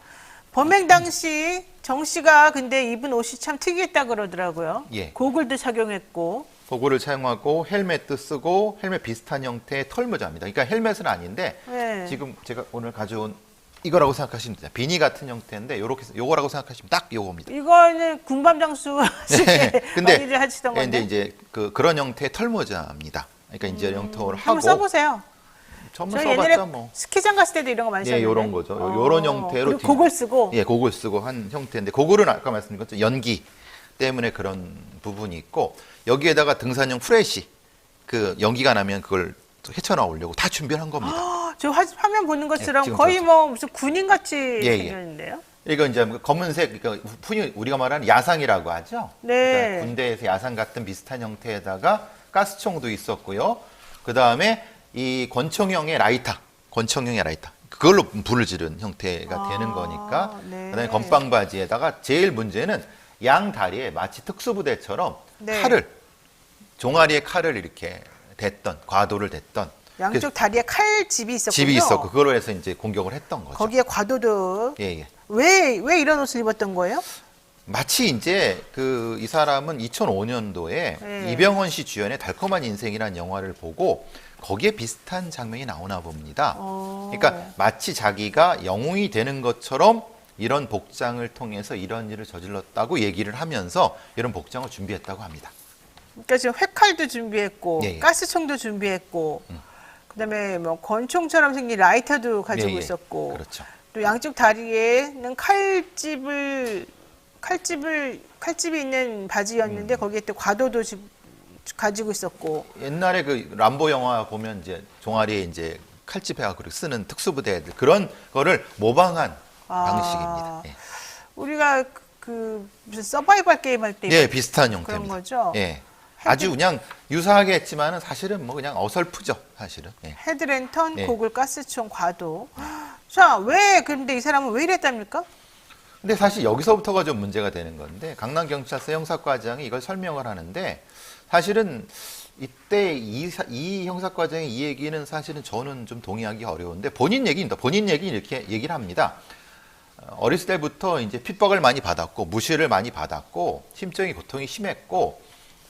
범행 당시 정 씨가 근데 입은 옷이 참 특이했다 그러더라고요. 예. 고글도 착용했고. 고글을 사용하고 헬멧도 쓰고 헬멧 비슷한 형태의 털모자입니다. 그러니까 헬멧은 아닌데 네. 지금 제가 오늘 가져온 이거라고 생각하시면 됩니다. 비니 같은 형태인데 요거라고 생각하시면 딱 요겁니다. 이거는 군밤 장수 근데 많이들 하시던 건데. 이제 그런 형태의 털모자입니다. 그러니까 이제 영통을 하고 한번 써보세요. 전문 저 옛날에 써봤자 뭐. 스키장 갔을 때도 이런 거 많이 예, 썼는데. 요런 거죠. 요런 형태로 그리고 고글 쓰고. 예, 고글 쓰고 한 형태인데 고글은 아까 말씀드린 것처럼 연기 때문에 그런 부분이 있고 여기에다가 등산용 프레시 그 연기가 나면 그걸 또 헤쳐나오려고 다 준비를 한 겁니다. 저 화면 보는 것처럼 지금 거의 저죠. 뭐 무슨 군인같이 예. 생겼는데요. 이거 이제 검은색 그러니까 흔히 우리가 말하는 야상이라고 하죠. 네. 그러니까 군대에서 야상 같은 비슷한 형태에다가 가스총도 있었고요. 그 다음에 이 권총형의 라이터, 그걸로 불을 지른 형태가 되는 거니까. 네. 그다음에 건빵 바지에다가 제일 문제는 양 다리에 마치 특수부대처럼 네. 종아리에 칼을 이렇게 댔던, 과도를 댔던 양쪽 다리에 칼집이 있었군요. 집이 있었고 그걸로 해서 이제 공격을 했던 거죠. 거기에 과도도. 예, 예. 왜 이런 옷을 입었던 거예요? 마치 이제 이 사람은 2005년도에 네. 이병헌 씨 주연의 달콤한 인생이라는 영화를 보고 거기에 비슷한 장면이 나오나 봅니다. 그러니까 마치 자기가 영웅이 되는 것처럼 이런 복장을 통해서 이런 일을 저질렀다고 얘기를 하면서 이런 복장을 준비했다고 합니다. 그러니까 지금 회칼도 준비했고 예, 예. 가스총도 준비했고 그다음에 뭐 권총처럼 생긴 라이터도 가지고 예, 예. 있었고 그렇죠. 또 양쪽 다리에는 칼집이 있는 바지였는데 거기에 또 과도도 가지고 있었고. 옛날에 그 람보 영화 보면 이제 종아리에 이제 칼집 해갖고 쓰는 특수부대들 그런 거를 모방한 방식입니다. 예. 우리가 그 무슨 서바이벌 게임 할 때 예, 비슷한 형태입니다. 그런 거죠. 예. 아주 그냥 유사하게 했지만은 사실은 뭐 그냥 어설프죠, 사실은. 예. 헤드랜턴, 예. 고글, 가스총, 과도. 자, 근데 이 사람은 왜 이랬답니까? 근데 사실 여기서부터가 좀 문제가 되는 건데 강남경찰서 형사과장이 이걸 설명을 하는데 사실은 이때 이 형사과장의 이 얘기는 사실은 저는 좀 동의하기 어려운데 본인 얘기입니다. 본인 얘기 이렇게 얘기를 합니다. 어렸을 때부터 이제 핍박을 많이 받았고 무시를 많이 받았고 심적인 고통이 심했고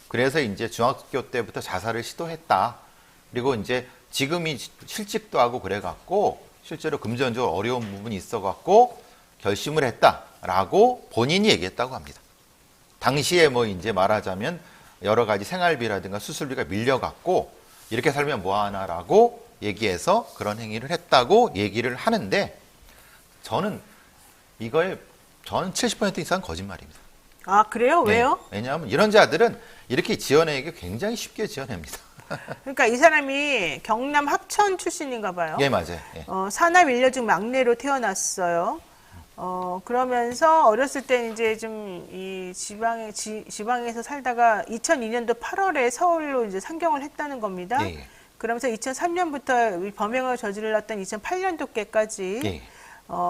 그래서 이제 중학교 때부터 자살을 시도했다. 그리고 이제 지금이 실직도 하고 그래갖고 실제로 금전적으로 어려운 부분이 있어갖고 결심을 했다라고 본인이 얘기했다고 합니다. 당시에 뭐 이제 말하자면 여러 가지 생활비라든가 수술비가 밀려갖고 이렇게 살면 뭐하나라고 얘기해서 그런 행위를 했다고 얘기를 하는데 저는 70% 이상 거짓말입니다. 아, 그래요? 네. 왜요? 왜냐하면 이런 자들은 이렇게 지어내기 굉장히 쉽게 지어냅니다. 그러니까 이 사람이 경남 합천 출신인가 봐요. 예, 맞아요. 예. 산하 밀려중 막내로 태어났어요. 그러면서 어렸을 때 이제 좀 이 지방에서 살다가 2002년도 8월에 서울로 이제 상경을 했다는 겁니다. 예, 예. 그러면서 2003년부터 범행을 저질렀던 2008년도께까지 예.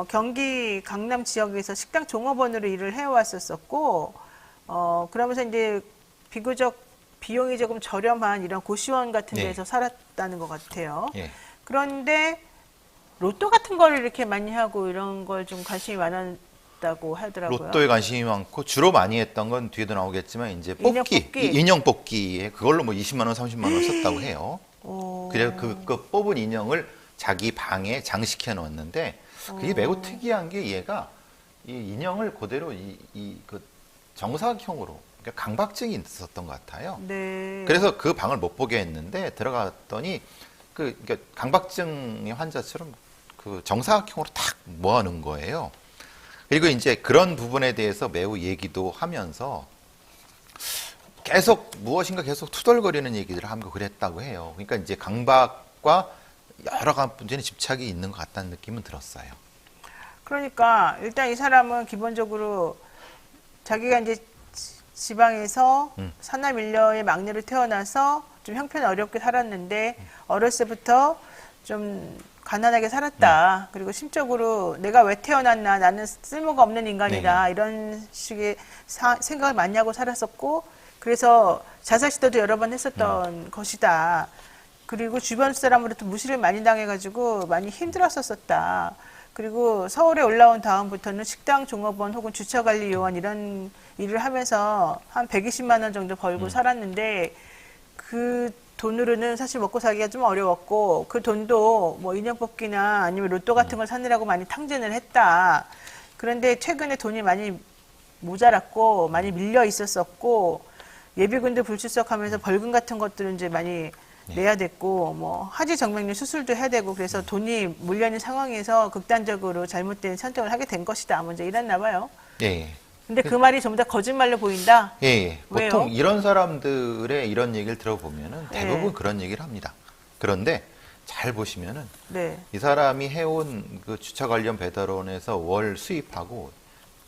경기 강남 지역에서 식당 종업원으로 일을 해왔었었고, 그러면서 이제 비교적 비용이 조금 저렴한 이런 고시원 같은 네. 데서 살았다는 것 같아요. 예. 그런데 로또 같은 거를 이렇게 많이 하고 이런 걸 좀 관심이 많았다고 하더라고요. 로또에 관심이 많고 주로 많이 했던 건 뒤에도 나오겠지만 이제 인형 뽑기, 뽑기. 인형 뽑기에 그걸로 뭐 20만 원, 30만 원 썼다고 해요. 오. 그래서 그 뽑은 인형을 자기 방에 장식해 놓았는데 그게 매우 특이한 게 얘가 이 인형을 그대로 그 정사각형으로 그러니까 강박증이 있었던 것 같아요. 네. 그래서 그 방을 못 보게 했는데 들어갔더니 그러니까 강박증의 환자처럼 그 정사각형으로 탁 모아놓은 거예요. 그리고 이제 그런 부분에 대해서 매우 얘기도 하면서 계속 무엇인가 계속 투덜거리는 얘기들을 하고 그랬다고 해요. 그러니까 이제 강박과 여러 가지 문제는 집착이 있는 것 같다는 느낌은 들었어요. 그러니까 일단 이 사람은 기본적으로 자기가 이제 지방에서 산하 밀려의 막내로 태어나서 좀 형편 어렵게 살았는데 어렸을 때부터 좀 가난하게 살았다. 그리고 심적으로 내가 왜 태어났나, 나는 쓸모가 없는 인간이다. 네. 이런 식의 생각을 많이 하고 살았었고, 그래서 자살 시도도 여러 번 했었던 것이다. 그리고 주변 사람으로부터 무시를 많이 당해가지고 많이 힘들었었다. 그리고 서울에 올라온 다음부터는 식당 종업원 혹은 주차관리 요원 이런 일을 하면서 한 120만 원 정도 벌고 살았는데 그 돈으로는 사실 먹고 살기가 좀 어려웠고 그 돈도 뭐 인형 뽑기나 아니면 로또 같은 걸 사느라고 많이 탕진을 했다. 그런데 최근에 돈이 많이 모자랐고 많이 밀려 있었었고 예비군도 불출석하면서 벌금 같은 것들은 이제 많이 내야 됐고 뭐 하지 정맥류 수술도 해야 되고 그래서 돈이 몰려있는 상황에서 극단적으로 잘못된 선택을 하게 된 것이다. 먼저 이랬나 봐요. 예. 근데 그 말이 전부 다 거짓말로 보인다. 예, 예. 왜요? 보통 이런 사람들의 이런 얘기를 들어보면은 대부분 네. 그런 얘기를 합니다. 그런데 잘 보시면은 네. 이 사람이 해온 그 주차 관련 배달원에서 월 수입하고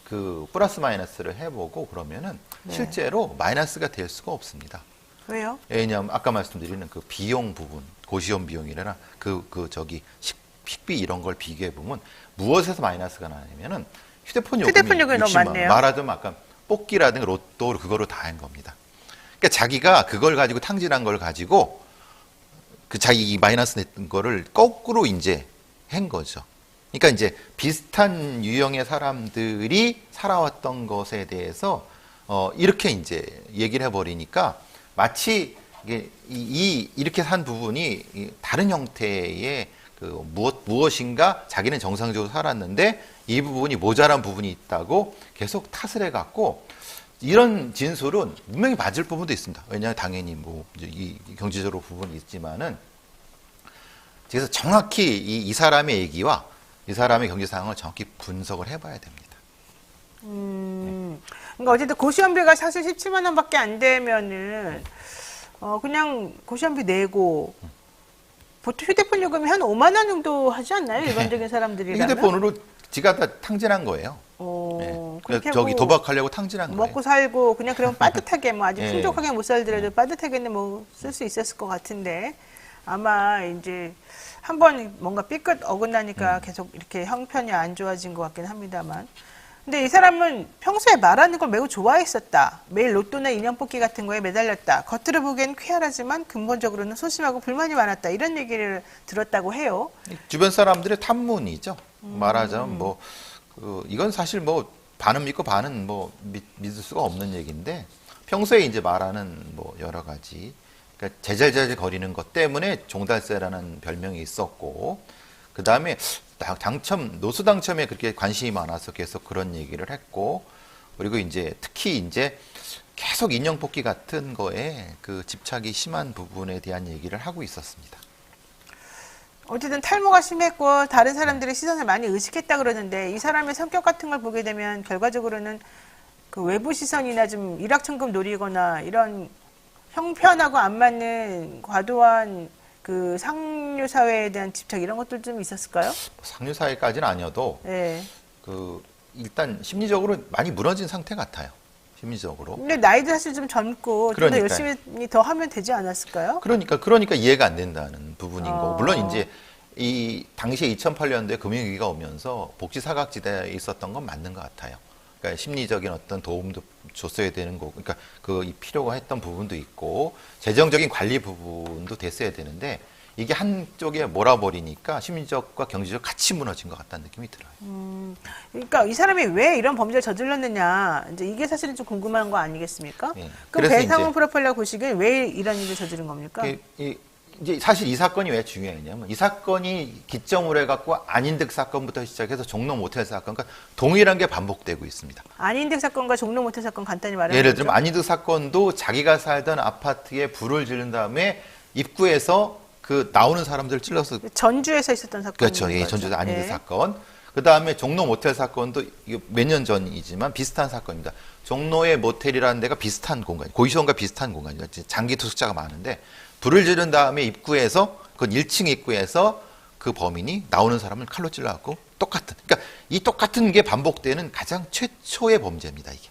그 플러스 마이너스를 해보고 그러면은 네. 실제로 마이너스가 될 수가 없습니다. 왜요? 왜냐하면 아까 말씀드리는 그 비용 부분, 고시원 비용이나 식비 이런 걸 비교해 보면 무엇에서 마이너스가 나냐면은 휴대폰 요금이 너무 60만 원. 많네요. 말하자면 아까 뽑기라든가 로또 그거로 다 한 겁니다. 그러니까 자기가 그걸 가지고 탕진한 걸 가지고 그 자기 마이너스 냈던 거를 거꾸로 이제 한 거죠. 그러니까 이제 비슷한 유형의 사람들이 살아왔던 것에 대해서 이렇게 이제 얘기를 해버리니까 마치 이게 이렇게 산 부분이 다른 형태의 그 무엇인가 자기는 정상적으로 살았는데 이 부분이 모자란 부분이 있다고 계속 탓을 해갖고 이런 진술은 분명히 맞을 부분도 있습니다. 왜냐하면 당연히 뭐 이 경제적으로 부분이 있지만은 그래서 정확히 이 사람의 얘기와 이 사람의 경제 상황을 정확히 분석을 해봐야 됩니다. 그러니까 어쨌든 고시원비가 사실 17만 원밖에 안 되면은 그냥 고시원비 내고 보통 휴대폰 요금이 한 5만 원 정도 하지 않나요? 일반적인 사람들이라면? 휴대폰으로 지가 다 탕진한 거예요. 그렇게 저기 하고 도박하려고 탕진한 거예요. 먹고 살고 그냥 그러면 빠듯하게 뭐 아주 예. 풍족하게 못 살더라도 빠듯하게는 뭐 쓸 수 있었을 것 같은데 아마 이제 한번 뭔가 삐끗 어긋나니까 계속 이렇게 형편이 안 좋아진 것 같긴 합니다만 근데 이 사람은 평소에 말하는 걸 매우 좋아했었다. 매일 로또나 인형 뽑기 같은 거에 매달렸다. 겉으로 보기엔 쾌활하지만 근본적으로는 소심하고 불만이 많았다. 이런 얘기를 들었다고 해요. 주변 사람들의 탐문이죠. 말하자면 뭐 이건 사실 뭐 반은 믿고 반은 뭐 믿을 수가 없는 얘기인데 평소에 이제 말하는 뭐 여러 가지 그러니까 제잘제잘 거리는 것 때문에 종달새라는 별명이 있었고 그 다음에 노수 당첨에 그렇게 관심이 많아서 계속 그런 얘기를 했고 그리고 이제 특히 이제 계속 인형 뽑기 같은 거에 그 집착이 심한 부분에 대한 얘기를 하고 있었습니다. 어쨌든 탈모가 심했고 다른 사람들의 시선을 많이 의식했다 그러는데 이 사람의 성격 같은 걸 보게 되면 결과적으로는 그 외부 시선이나 좀 일확천금 노리거나 이런 형편하고 안 맞는 과도한 그 상류 사회에 대한 집착 이런 것들 좀 있었을까요? 상류 사회까지는 아니어도 네. 그 일단 심리적으로 많이 무너진 상태 같아요. 심리적으로. 근데 나이도 사실 좀 젊고 좀 더 그러니까요. 열심히 더 하면 되지 않았을까요? 그러니까 이해가 안 된다는 부분인 거고 물론 어. 이제 이 당시에 2008년도에 금융위기가 오면서 복지 사각지대에 있었던 건 맞는 것 같아요. 그러니까 심리적인 어떤 도움도 줬어야 되는 거고, 그러니까 그 필요가 했던 부분도 있고 재정적인 관리 부분도 됐어야 되는데 이게 한쪽에 몰아버리니까 심리적과 경제적 같이 무너진 것 같다는 느낌이 들어요. 그러니까 이 사람이 왜 이런 범죄를 저질렀느냐 이제 이게 사실은 좀 궁금한 거 아니겠습니까? 예. 그럼 그래서 배상훈 이제 프로파일러 보시기엔 왜 이런 일을 저지른 겁니까? 이제 사실 이 사건이 왜 중요했냐면 이 사건이 기점으로 해갖고 안인득 사건부터 시작해서 종로 모텔 사건, 그러니까 동일한 게 반복되고 있습니다. 안인득 사건과 종로 모텔 사건 간단히 말하면 예를 들면 안인득 사건도 자기가 살던 아파트에 불을 지른 다음에 입구에서 그 나오는 사람들을 찔러서 전주에서 있었던 사건. 그렇죠. 예, 전주에서 안인득 사건. 그 다음에 종로 모텔 사건도 몇 년 전이지만 비슷한 사건입니다. 종로의 모텔이라는 데가 비슷한 공간, 고시원과 비슷한 공간이죠. 장기 투숙자가 많은데 불을 지른 다음에 입구에서 그 1층 입구에서 그 범인이 나오는 사람을 칼로 찔러갖고 똑같은. 그러니까 이 똑같은 게 반복되는 가장 최초의 범죄입니다. 이게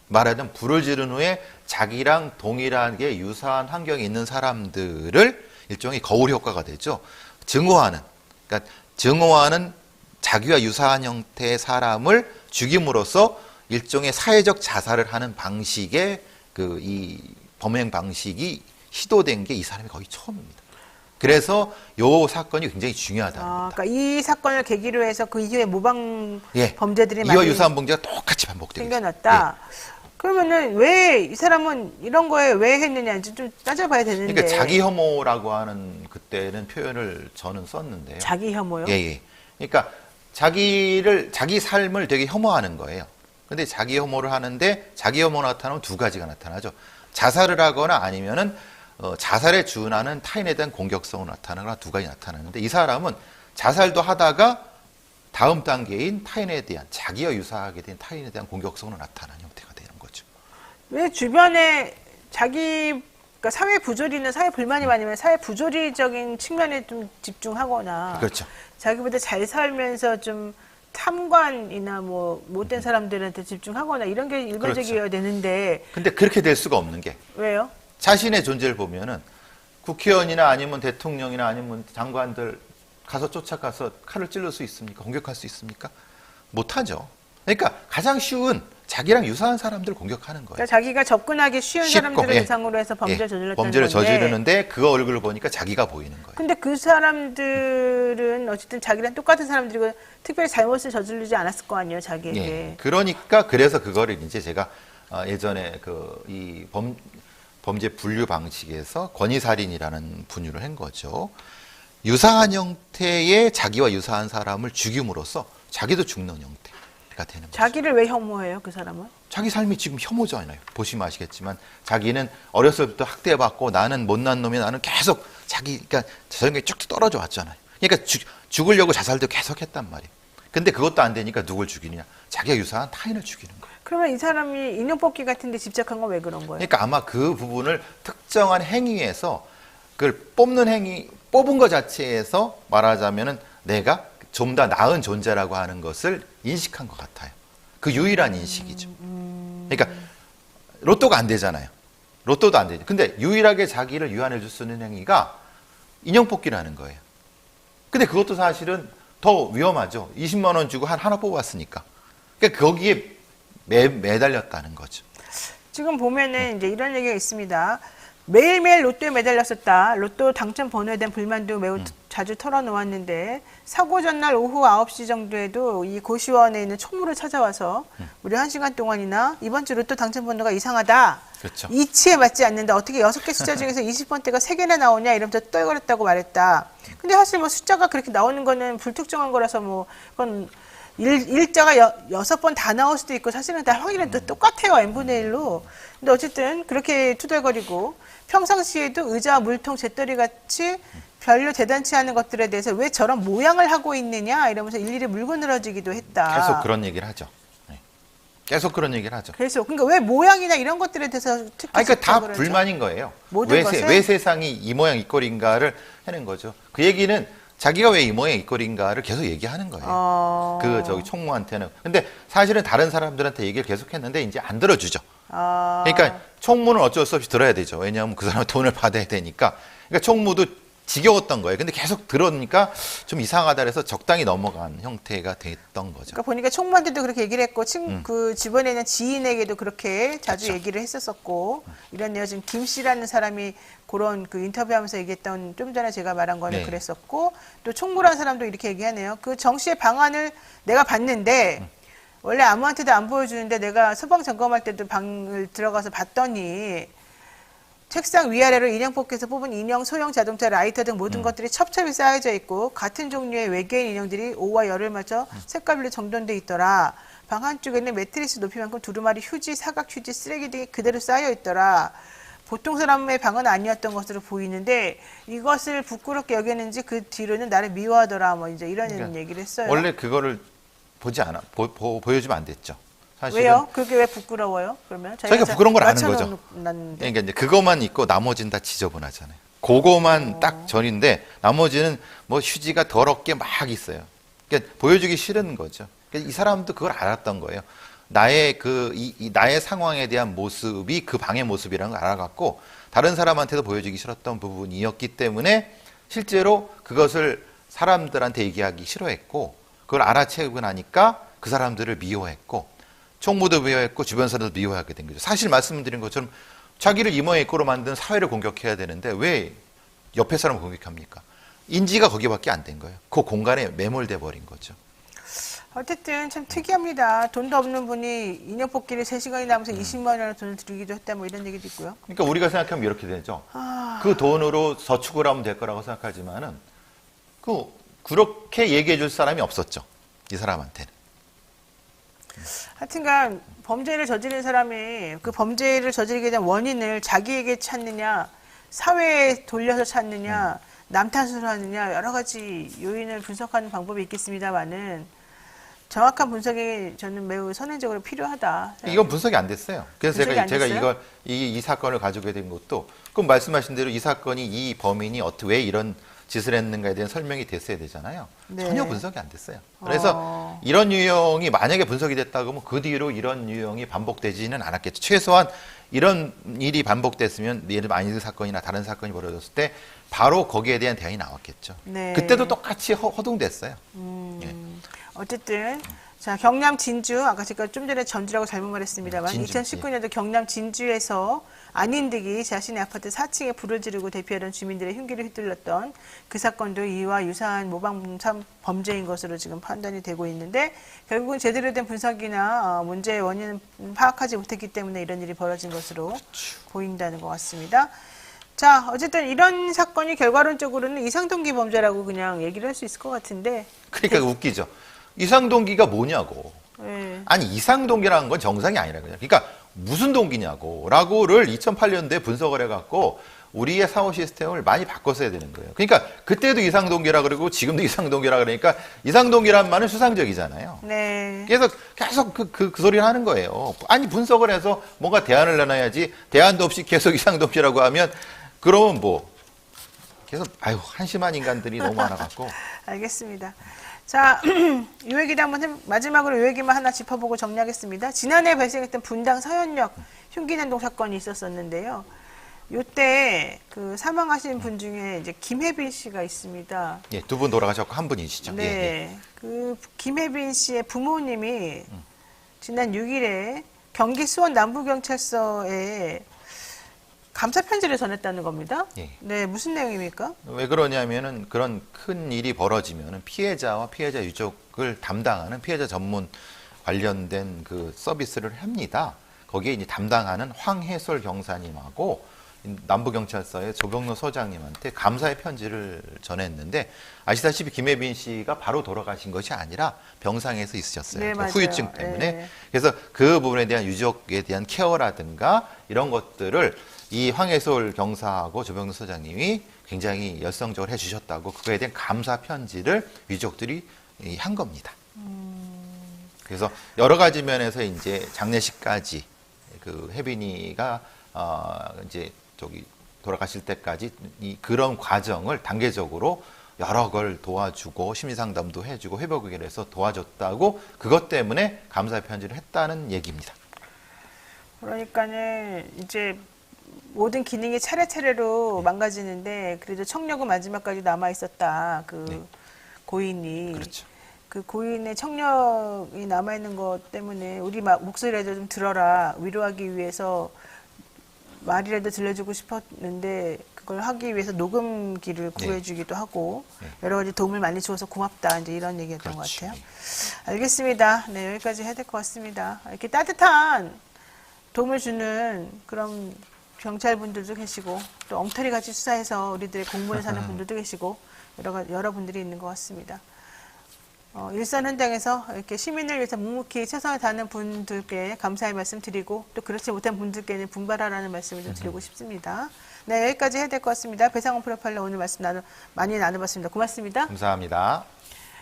말하자면 불을 지른 후에 자기랑 동일하게 유사한 환경에 있는 사람들을 일종의 거울 효과가 되죠. 증오하는. 그러니까 증오하는 자기와 유사한 형태의 사람을 죽임으로써 일종의 사회적 자살을 하는 방식의 그 이 범행 방식이 시도된 게 이 사람이 거의 처음입니다. 그래서 요 사건이 굉장히 중요하다는 겁니다. 그러니까 이 사건을 계기로 해서 그 이후에 모방 예. 범죄들이 이와 많이 유사한 범죄가 똑같이 반복되고 생겨났다. 그러면은 왜 이 사람은 이런 거에 왜 했느냐인지 좀 따져봐야 되는데. 그러니까 자기 혐오라고 하는 그때는 표현을 저는 썼는데요. 자기 혐오요? 예, 예. 그러니까 자기 삶을 되게 혐오하는 거예요. 근데 자기 혐오를 하는데 자기 혐오 나타나면 두 가지가 나타나죠. 자살을 하거나 아니면은 자살에 준하는 타인에 대한 공격성으로 나타나거나 두 가지 나타나는데 이 사람은 자살도 하다가 다음 단계인 타인에 대한 자기와 유사하게 된 타인에 대한 공격성으로 나타나는 형태가 되는 거죠. 왜 주변에 그러니까 사회 부조리는 사회 불만이 많으면 사회 부조리적인 측면에 좀 집중하거나 그렇죠. 자기보다 잘 살면서 좀 탐관이나 뭐 못된 사람들한테 집중하거나 이런 게 일반적이어야 되는데 근데 그렇게 될 수가 없는 게 왜요? 자신의 존재를 보면은 국회의원이나 아니면 대통령이나 아니면 장관들 가서 쫓아가서 칼을 찔러 수 있습니까? 공격할 수 있습니까? 못하죠. 그러니까 가장 쉬운 자기랑 유사한 사람들을 공격하는 거예요. 그러니까 자기가 접근하기 쉬운 쉽고, 사람들을 예. 대상으로 해서 범죄를 예, 저질렀다는 범죄를 건데 저지르는데 그 얼굴을 보니까 자기가 보이는 거예요. 근데 그 사람들은 어쨌든 자기랑 똑같은 사람들이고 특별히 잘못을 저지르지 않았을 거 아니에요, 자기에게. 예. 그러니까 그래서 그거를 이제 제가 예전에 그 이 범죄 분류 방식에서 권위살인이라는 분류를 한 거죠. 유사한 형태의 자기와 유사한 사람을 죽임으로써 자기도 죽는 형태가 되는 거죠. 자기를 왜 혐오해요, 그 사람은? 자기 삶이 지금 혐오잖아요. 보시면 아시겠지만 자기는 어렸을 때부터 학대받고 나는 못난 놈이 나는 계속 그러니까 자존감이 쭉 떨어져 왔잖아요. 그러니까 죽으려고 자살도 계속 했단 말이에요. 근데 그것도 안 되니까 누굴 죽이느냐? 자기가 유사한 타인을 죽이는 거예요. 그러면 이 사람이 인형 뽑기 같은 데 집착한 건 왜 그런 거예요? 그러니까 아마 그 부분을 특정한 행위에서 그걸 뽑은 것 자체에서 말하자면은 내가 좀 더 나은 존재라고 하는 것을 인식한 것 같아요. 그 유일한 인식이죠. 그러니까 로또가 안 되잖아요. 로또도 안 되죠. 근데 유일하게 자기를 유한해 줄 수 있는 행위가 인형 뽑기라는 거예요. 근데 그것도 사실은 더 위험하죠. 20만 원 주고 하나 뽑았으니까. 그러니까 거기에 매달렸다는 거죠. 지금 보면은 이제 이런 얘기가 있습니다. 매일매일 로또에 매달렸었다. 로또 당첨 번호에 대한 불만도 매우 자주 털어놓았는데 사고 전날 오후 9시 정도에도 이 고시원에 있는 총무를 찾아와서 무려 1시간 동안이나 이번 주 로또 당첨 번호가 이상하다. 그렇죠. 이치에 맞지 않는다. 어떻게 6개 숫자 중에서 20번대가 3개나 나오냐 이러면서 떨거렸다고 말했다. 근데 사실 뭐 숫자가 그렇게 나오는 거는 불특정한 거라서 뭐 그건 일자가 6번 다 나올 수도 있고 사실은 다 확인은 또 똑같아요. n분의 1로. 근데 어쨌든 그렇게 투덜거리고 평상시에도 의자와 물통, 재떨이 같이 별로 대단치 않은 것들에 대해서 왜 저런 모양을 하고 있느냐 이러면서 일일이 물고 늘어지기도 했다. 계속 그런 얘기를 하죠. 네. 계속 그런 얘기를 하죠. 그래서 그러니까 왜 모양이나 이런 것들에 대해서 특히 그러니까 다 그러죠? 불만인 거예요. 모든 것에? 왜 세상이 이 모양 이 꼴인가를 하는 거죠. 그 얘기는 자기가 왜 이 모양 이 꼴인가를 계속 얘기하는 거예요. 그 저기 총무한테는. 근데 사실은 다른 사람들한테 얘기를 계속했는데 이제 안 들어주죠. 그러니까 총무는 어쩔 수 없이 들어야 되죠. 왜냐하면 그 사람은 돈을 받아야 되니까. 그러니까 총무도 지겨웠던 거예요. 근데 계속 들으니까 좀 이상하다 그래서 적당히 넘어간 형태가 됐던 거죠. 그러니까 보니까 총무한테도 그렇게 얘기를 했고 그 주변에 있는 지인에게도 그렇게 자주 그렇죠. 얘기를 했었었고 이랬네요. 지금 김 씨라는 사람이 그런 그 인터뷰하면서 얘기했던 좀 전에 제가 말한 거는 네. 그랬었고 또 총무라는 사람도 이렇게 얘기하네요. 그 정 씨의 방안을 내가 봤는데 원래 아무한테도 안 보여주는데 내가 소방 점검할 때도 방을 들어가서 봤더니 책상 위아래로 인형 뽑기에서 뽑은 인형, 소형 자동차, 라이터 등 모든 것들이 첩첩이 쌓여져 있고 같은 종류의 외계인 인형들이 오와 열을 맞춰 색깔별로 정돈돼 있더라. 방 한쪽에는 매트리스 높이만큼 두루마리, 휴지, 사각 휴지, 쓰레기 등이 그대로 쌓여 있더라. 보통 사람의 방은 아니었던 것으로 보이는데 이것을 부끄럽게 여겼는지 그 뒤로는 나를 미워하더라. 뭐 이제 이런 그러니까 얘기를 했어요. 원래 그거를 보지 않아 보여주면 안 됐죠. 사실은 왜요? 그게 왜 부끄러워요? 그러면 자기가 부끄러운 걸 아는 거죠. 맞춰놓는데. 그러니까 이제 그것만 있고 나머지는 다 지저분하잖아요. 그거만 딱 전인데 나머지는 뭐 휴지가 더럽게 막 있어요. 그러니까 보여주기 싫은 거죠. 그러니까 이 사람도 그걸 알았던 거예요. 나의 나의 상황에 대한 모습이 그 방의 모습이라는 걸 알아갖고 다른 사람한테도 보여주기 싫었던 부분이었기 때문에 실제로 그것을 사람들한테 얘기하기 싫어했고 그걸 알아채고 나니까 그 사람들을 미워했고 총무도 미워했고 주변 사람도 미워하게 된 거죠. 사실 말씀드린 것처럼 자기를 이 모양 이 꼴로 만든 사회를 공격해야 되는데 왜 옆에 사람을 공격합니까? 인지가 거기밖에 안 된 거예요. 그 공간에 매몰돼 버린 거죠. 어쨌든 참 특이합니다. 돈도 없는 분이 인형 뽑기를 3시간이나 하면서 20만 원을 돈을 들이기도 했다 뭐 이런 얘기도 있고요. 그러니까 우리가 생각하면 이렇게 되죠. 그 돈으로 저축을 하면 될 거라고 생각하지만은 그렇게 얘기해 줄 사람이 없었죠. 이 사람한테는. 하여튼간 범죄를 저지른 사람이 그 범죄를 저지르게 된 원인을 자기에게 찾느냐 사회에 돌려서 찾느냐 남 탓으로 하느냐 여러 가지 요인을 분석하는 방법이 있겠습니다만은 정확한 분석이 저는 매우 선행적으로 필요하다. 이건 분석이 안 됐어요. 그래서 분석이 안 제가 됐어요? 이걸 이 사건을 가지게 된 것도 그럼 말씀하신 대로 이 사건이 이 범인이 왜 이런 짓을 했는가에 대한 설명이 됐어야 되잖아요. 네. 전혀 분석이 안 됐어요. 그래서 이런 유형이 만약에 분석이 됐다 그러면 그 뒤로 이런 유형이 반복되지는 않았겠죠. 최소한 이런 일이 반복됐으면 예를 들면 안희들 사건이나 다른 사건이 벌어졌을 때 바로 거기에 대한 대안이 나왔겠죠. 네. 그때도 똑같이 허둥댔어요. 예. 어쨌든 자 경남 진주 아까 제가 좀 전에 전주라고 잘못 말했습니다만 진주, 2019년도 경남 진주에서 안인득이 자신의 아파트 4층에 불을 지르고 대피하던 주민들의 흉기를 휘둘렀던 그 사건도 이와 유사한 모방 범죄인 것으로 지금 판단이 되고 있는데 결국은 제대로 된 분석이나 문제의 원인을 파악하지 못했기 때문에 이런 일이 벌어진 것으로 보인다는 것 같습니다. 자, 어쨌든 이런 사건이 결과론적으로는 이상동기 범죄라고 그냥 얘기를 할 수 있을 것 같은데. 그러니까 웃기죠. 이상동기가 뭐냐고. 네. 아니 이상동기라는 건 정상이 아니라고요. 그러니까 무슨 동기냐고 라고를 2008년도에 분석을 해갖고 우리의 사고 시스템을 많이 바꿨어야 되는 거예요. 그러니까 그때도 이상동기라 그러고 지금도 이상동기라 그러니까 이상동기란 말은 수상적이잖아요. 네. 그래서 계속 그 소리를 하는 거예요. 아니 분석을 해서 뭔가 대안을 내놔야지 대안도 없이 계속 이상동기라고 하면 그러면 뭐 계속 한심한 인간들이 너무 많아갖고. 알겠습니다. 자, 이 얘기도 한번 마지막으로 이 얘기만 하나 짚어보고 정리하겠습니다. 지난해 발생했던 분당 서현역 흉기난동 사건이 있었었는데요. 요때 그 사망하신 분 중에 이제 김혜빈 씨가 있습니다. 예, 두 분 돌아가셨고 한 분이시죠. 네. 예, 예. 그 김혜빈 씨의 부모님이 지난 6일에 경기 수원 남부경찰서에 감사 편지를 전했다는 겁니다. 예. 네, 무슨 내용입니까? 왜 그러냐면은 그런 큰 일이 벌어지면은 피해자와 피해자 유족을 담당하는 피해자 전문 관련된 그 서비스를 합니다. 거기에 이제 담당하는 황해솔 경사님하고 남부경찰서의 조병로 소장님한테 감사의 편지를 전했는데 아시다시피 김혜빈 씨가 바로 돌아가신 것이 아니라 병상에서 있으셨어요. 네, 맞아요. 후유증 때문에. 네. 그래서 그 부분에 대한 유족에 대한 케어라든가 이런 것들을 이 황해솔 경사하고 조병로 소장님이 굉장히 열성적으로 해주셨다고 그거에 대한 감사 편지를 유족들이 한 겁니다. 그래서 여러 가지 면에서 이제 장례식까지 그 혜빈이가 이제 저기 돌아가실 때까지 그런 과정을 단계적으로 여러 걸 도와주고 심리상담도 해주고 회복을 해서 도와줬다고 그것 때문에 감사 편지를 했다는 얘기입니다. 그러니까는 이제 모든 기능이 차례차례로 망가지는데 그래도 청력은 마지막까지 남아 있었다. 그 네. 고인이 그렇죠. 그 고인의 청력이 남아 있는 것 때문에 우리 목소리라도 좀 들어라 위로하기 위해서 말이라도 들려주고 싶었는데 그걸 하기 위해서 녹음기를 구해주기도 하고 여러 가지 도움을 많이 주어서 고맙다 이제 이런 얘기였던 그렇죠. 것 같아요. 알겠습니다. 네, 여기까지 해야 될 것 같습니다. 이렇게 따뜻한 도움을 주는 그런 경찰분들도 계시고 또 엉터리 같이 수사해서 우리들의 공무원을 사는 분들도 계시고 여러 분들이 있는 것 같습니다. 일선 현장에서 이렇게 시민을 위해서 묵묵히 최선을 다하는 분들께 감사의 말씀 드리고 또 그렇지 못한 분들께는 분발하라는 말씀을 좀 드리고 싶습니다. 네, 여기까지 해야 될 것 같습니다. 배상훈 프로파일러 오늘 말씀 많이 나눠봤습니다. 고맙습니다. 감사합니다.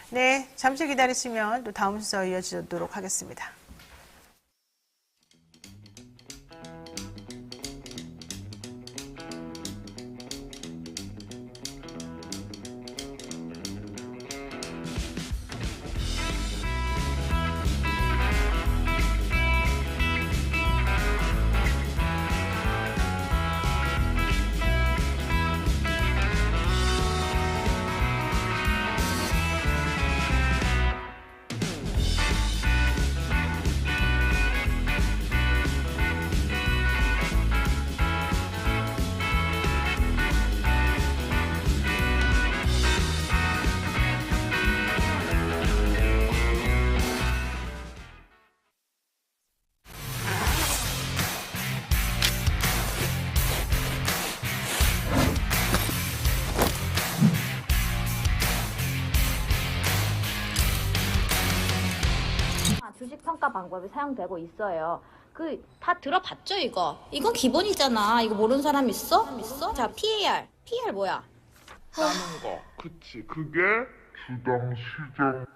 네, 잠시 기다리시면 또 다음 순서 이어지도록 하겠습니다. 주식 평가 방법이 사용되고 있어요. 그 다 들어봤죠 이거? 이건 기본이잖아. 이거 모르는 사람 있어? 자, PAR 뭐야? 나는 거. 그치. 그게 주당 시장.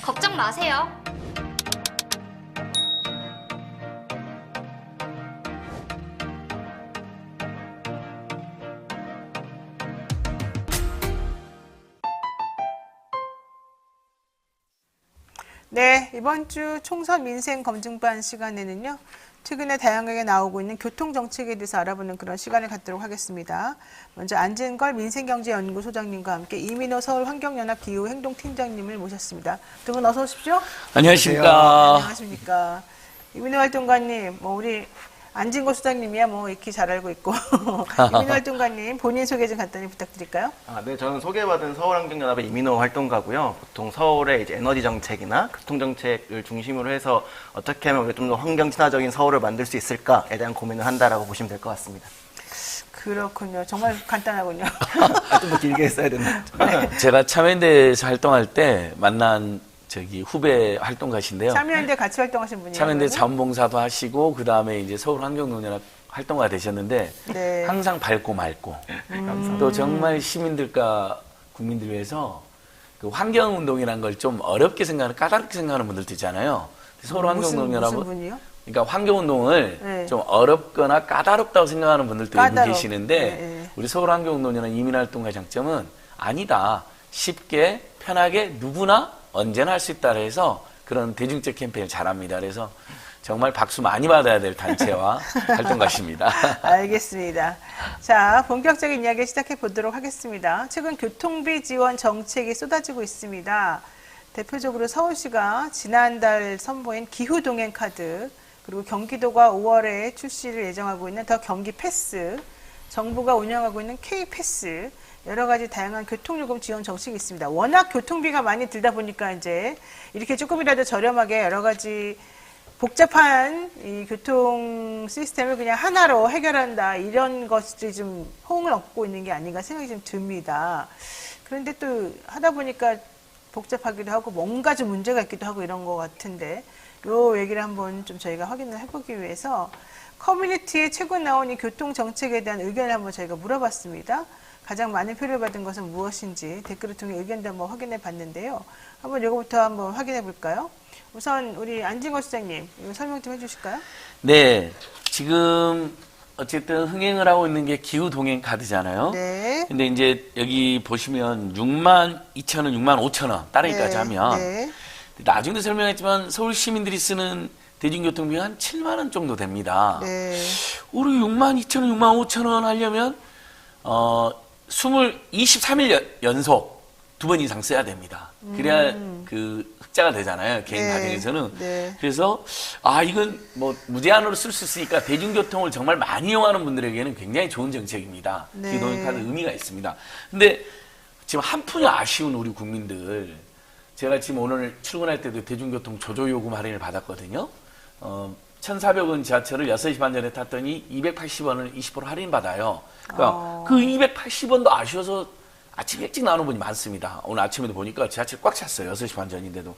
걱정 마세요. 네, 이번 주 총선 민생 검증반 시간에는요. 최근에 다양하게 나오고 있는 교통 정책에 대해서 알아보는 그런 시간을 갖도록 하겠습니다. 먼저 안진걸 민생경제연구소장님과 함께 이민호 서울환경연합기후행동팀장님을 모셨습니다. 두 분 어서 오십시오. 안녕하십니까. 안녕하십니까. 이민호 활동가님, 우리 안진걸 소장님이야 이렇게 잘 알고 있고 이민호 활동가님 본인 소개 좀 간단히 부탁드릴까요? 네, 저는 소개받은 서울환경연합의 이민호 활동가고요. 보통 서울의 이제 에너지 정책이나 교통 정책을 중심으로 해서 어떻게 하면 우리가 좀 더 환경 친화적인 서울을 만들 수 있을까에 대한 고민을 한다라고 보시면 될 것 같습니다. 그렇군요. 정말 간단하군요. 좀 더 길게 했어야 됐나? 제가 참여연대에서 활동할 때 만난 후배 활동가신데요. 참여연대 같이 활동하신 분이에요. 참여연대 자원봉사도 하시고 그 다음에 이제 서울환경노연합 활동가 되셨는데 네. 항상 밝고 맑고 또 정말 시민들과 국민들 위해서 그 환경운동이라는 걸 좀 어렵게 생각하는 까다롭게 생각하는 분들도 있잖아요. 서울환경노연합은 무슨 분이요? 그러니까 환경운동을 네. 좀 어렵거나 까다롭다고 생각하는 분들도 일부 계시는데 네. 우리 서울환경운동연합 이민활동가의 장점은 아니다. 쉽게 편하게 누구나 언제나 할 수 있다 해서 그런 대중적 캠페인을 잘합니다. 그래서 정말 박수 많이 받아야 될 단체와 활동가십니다. 알겠습니다. 자, 본격적인 이야기 시작해 보도록 하겠습니다. 최근 교통비 지원 정책이 쏟아지고 있습니다. 대표적으로 서울시가 지난달 선보인 기후동행 카드, 그리고 경기도가 5월에 출시를 예정하고 있는 더 경기 패스, 정부가 운영하고 있는 K패스, 여러 가지 다양한 교통요금 지원 정책이 있습니다. 워낙 교통비가 많이 들다 보니까 이제 이렇게 조금이라도 저렴하게 여러 가지 복잡한 이 교통 시스템을 그냥 하나로 해결한다, 이런 것들이 좀 호응을 얻고 있는 게 아닌가 생각이 좀 듭니다. 그런데 또 하다 보니까 복잡하기도 하고 뭔가 좀 문제가 있기도 하고 이런 것 같은데, 요 얘기를 한번 좀 저희가 확인을 해보기 위해서 커뮤니티에 최근 나온 이 교통 정책에 대한 의견을 한번 저희가 물어봤습니다. 가장 많은 표를 받은 것은 무엇인지 댓글을 통해 의견도 한번 확인해 봤는데요. 한번 이거부터 한번 확인해 볼까요? 우선 우리 안진거 시장님, 이거 설명 좀 해주실까요? 네, 지금 어쨌든 흥행을 하고 있는 게 기후 동행 카드잖아요. 네. 근데 이제 여기 보시면 62,000원, 65,000원 따르기까지 네. 하면 네. 나중에도 설명했지만 서울 시민들이 쓰는 대중교통비가 한 7만 원 정도 됩니다. 네. 우리 62,000원, 65,000원 하려면 23일 연속 2번 이상 써야 됩니다. 그래야 그 흑자가 되잖아요. 개인 네. 가정에서는. 네. 그래서 이건 뭐 무제한으로 쓸 수 있으니까 대중교통을 정말 많이 이용하는 분들에게는 굉장히 좋은 정책입니다. 네. 기동카드 의미가 있습니다. 근데 지금 한푼이 아쉬운 우리 국민들, 제가 지금 오늘 출근할 때도 대중교통 조조요금 할인을 받았거든요. 1,400원 지하철을 6시 반 전에 탔더니 280원을 20% 할인받아요. 그러니까 그 280원도 아쉬워서 아침 일찍 나오는 분이 많습니다. 오늘 아침에도 보니까 지하철 꽉 찼어요. 6시 반 전인데도.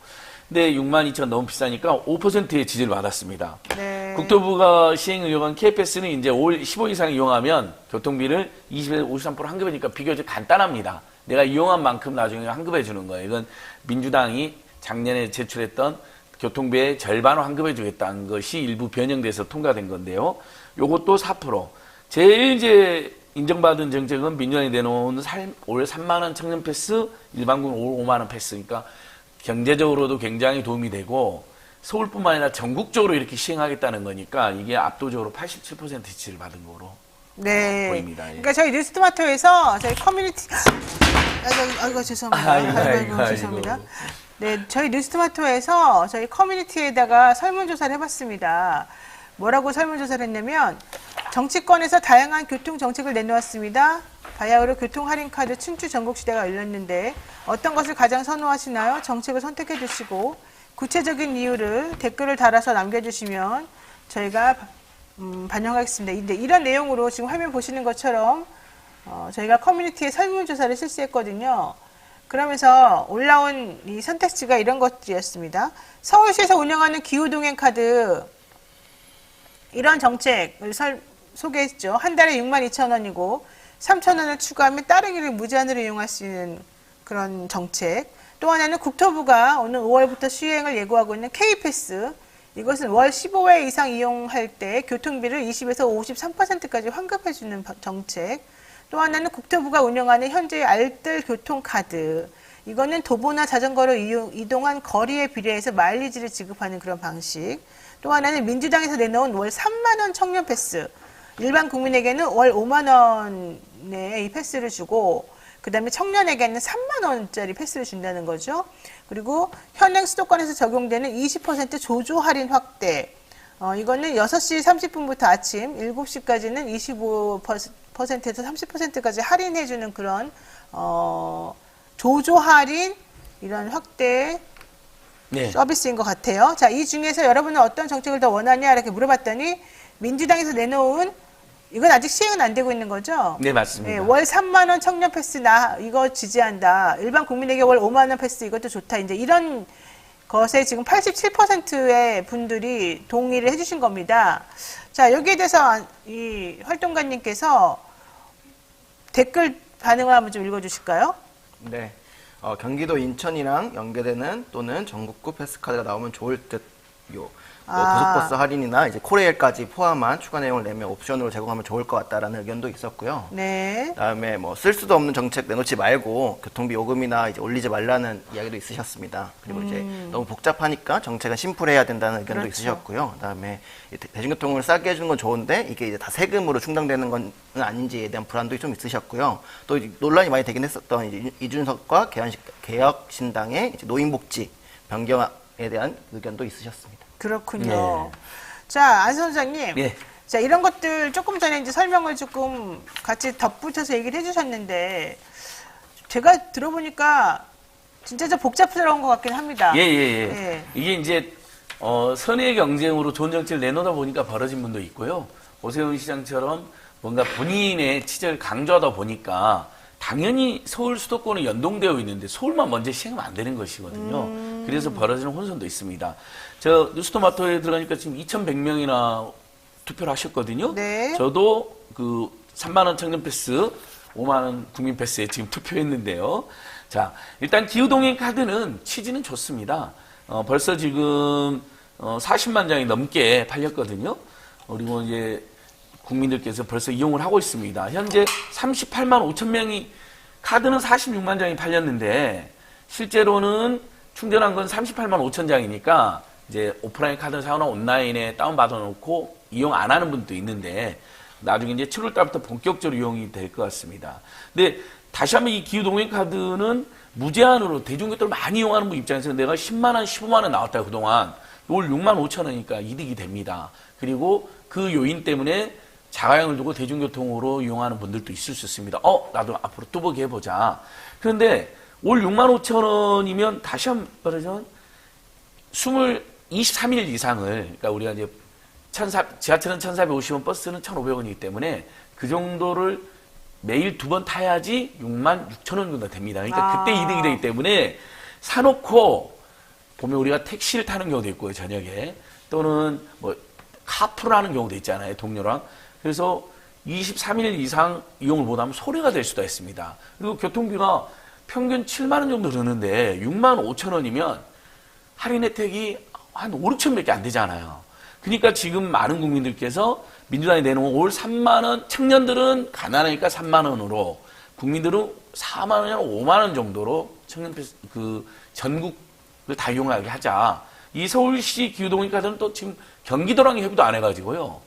근데 62,000원 너무 비싸니까 5%의 지지를 받았습니다. 네. 국토부가 시행 의혹한 K패스는 이제 15 이상 이용하면 교통비를 20에서 53% 환급하니까 비교적 간단합니다. 내가 이용한 만큼 나중에 환급해 주는 거예요. 이건 민주당이 작년에 제출했던 교통비의 절반을 환급해 주겠다는 것이 일부 변형돼서 통과된 건데요. 요것도 4%. 제일 이제 인정받은 정책은 민주당이 내놓은 올 3만 원 청년 패스, 일반국민 올 5만 원 패스. 그러니까 경제적으로도 굉장히 도움이 되고 서울뿐만 아니라 전국적으로 이렇게 시행하겠다는 거니까 이게 압도적으로 87% 지지를 받은 거로 네. 보입니다. 예. 그러니까 저희 뉴스토마토에서 저희 커뮤니티, 아이고 죄송합니다. 아이고. 죄송합니다. 네, 저희 뉴스토마토에서 저희 커뮤니티에다가 설문조사를 해봤습니다. 뭐라고 설문조사를 했냐면, 정치권에서 다양한 교통정책을 내놓았습니다. 바야흐로 교통할인카드 춘추 전국시대가 열렸는데 어떤 것을 가장 선호하시나요? 정책을 선택해 주시고 구체적인 이유를 댓글을 달아서 남겨주시면 저희가 반영하겠습니다. 근데 이런 내용으로 지금 화면 보시는 것처럼 저희가 커뮤니티에 설문조사를 실시했거든요. 그러면서 올라온 이 선택지가 이런 것들이었습니다. 서울시에서 운영하는 기후동행 카드, 이런 정책을 소개했죠. 한 달에 62,000원이고 3,000원을 추가하면 따릉이를 무제한으로 이용할 수 있는 그런 정책. 또 하나는 국토부가 오늘 5월부터 시행을 예고하고 있는 K패스. 이것은 월 15회 이상 이용할 때 교통비를 20에서 53%까지 환급해주는 정책. 또 하나는 국토부가 운영하는 현재 알뜰 교통카드. 이거는 도보나 자전거로 이동한 거리에 비례해서 마일리지를 지급하는 그런 방식. 또 하나는 민주당에서 내놓은 월 3만 원 청년 패스. 일반 국민에게는 월 5만 원의 이 패스를 주고, 그 다음에 청년에게는 3만 원짜리 패스를 준다는 거죠. 그리고 현행 수도권에서 적용되는 20% 조조 할인 확대. 이거는 6시 30분부터 아침 7시까지는 25%에서 30%까지 할인해주는 그런 조조 할인 이런 확대 네. 서비스인 것 같아요. 자, 이 중에서 여러분은 어떤 정책을 더 원하냐 이렇게 물어봤더니 민주당에서 내놓은, 이건 아직 시행은 안 되고 있는 거죠? 네, 맞습니다. 네, 월 3만 원 청년 패스 이거 지지한다. 일반 국민에게 월 5만 원 패스 이것도 좋다. 이제 이런 것에 지금 87%의 분들이 동의를 해주신 겁니다. 자, 여기에 대해서 이 활동가님께서 댓글 반응을 한번 좀 읽어주실까요? 네. 경기도 인천이랑 연계되는 또는 전국구 패스카드가 나오면 좋을 듯요. 고속버스 할인이나 이제 코레일까지 포함한 추가 내용을 내면 옵션으로 제공하면 좋을 것 같다라는 의견도 있었고요. 네. 그다음에 뭐 쓸 수도 없는 정책 내놓지 말고 교통비 요금이나 이제 올리지 말라는 이야기도 있으셨습니다. 그리고 이제 너무 복잡하니까 정책은 심플해야 된다는 의견도 그렇죠. 있으셨고요. 그다음에 대중교통을 싸게 해주는 건 좋은데 이게 이제 다 세금으로 충당되는 건 아닌지에 대한 불안도 좀 있으셨고요. 또 논란이 많이 되긴 했었던 이제 이준석과 개혁신당의 이제 노인복지 변경에 대한 의견도 있으셨습니다. 그렇군요. 자, 안 선장님. 예. 자, 이런 것들 조금 전에 이제 설명을 조금 같이 덧붙여서 얘기를 해주셨는데, 제가 들어보니까 진짜 좀 복잡스러운 것 같긴 합니다. 예. 이게 이제 선의 경쟁으로 좋은 정책을 내놓다 보니까 벌어진 분도 있고요. 오세훈 시장처럼 뭔가 본인의 취재를 강조하다 보니까 당연히 서울 수도권은 연동되어 있는데 서울만 먼저 시행하면 안 되는 것이거든요. 그래서 벌어지는 혼선도 있습니다. 저 뉴스토마토에 들어가니까 지금 2,100명이나 투표를 하셨거든요. 네. 저도 그 3만 원 청년 패스, 5만 원 국민 패스에 지금 투표했는데요. 자, 일단 기후동행 카드는 취지는 좋습니다. 벌써 지금 40만 장이 넘게 팔렸거든요. 그리고 이제 국민들께서 벌써 이용을 하고 있습니다. 현재 38만 5천 명이 카드는 46만 장이 팔렸는데 실제로는 충전한 건 38만 5천 장이니까 이제 오프라인 카드를 사거나 온라인에 다운받아 놓고 이용 안 하는 분도 있는데 나중에 이제 7월 달부터 본격적으로 이용이 될 것 같습니다. 근데 다시 한번 이 기후동행 카드는 무제한으로 대중교통을 많이 이용하는 분 입장에서 내가 10만 원, 15만 원 나왔다 그동안 올 6만 5천 원이니까 이득이 됩니다. 그리고 그 요인 때문에 자가용을 두고 대중교통으로 이용하는 분들도 있을 수 있습니다. 나도 앞으로 뚜벅이 해보자. 그런데 올 6만 5천 원이면 다시 한번 말하자면 23일 이상을, 그러니까 우리가 이제 지하철은 1,450원, 버스는 1,500원이기 때문에 그 정도를 매일 2번 타야지 6만 6천 원 정도 됩니다. 그러니까 그때 이득이 되기 때문에 사놓고 보면 우리가 택시를 타는 경우도 있고요, 저녁에. 또는 뭐 카풀을 하는 경우도 있잖아요, 동료랑. 그래서 23일 이상 이용을 못하면 소래가 될 수도 있습니다. 그리고 교통비가 평균 7만 원 정도 드는데 6만 5천 원이면 할인 혜택이 한 5, 6천 밖에 안 되잖아요. 그러니까 지금 많은 국민들께서 민주당이 내놓은 올 3만 원, 청년들은 가난하니까 3만 원으로, 국민들은 4만 원이나 5만 원 정도로 청년 그 전국을 다 이용하게 하자. 이 서울시 기후동행 카드는 또 지금 경기도랑 협의도 안 해가지고요.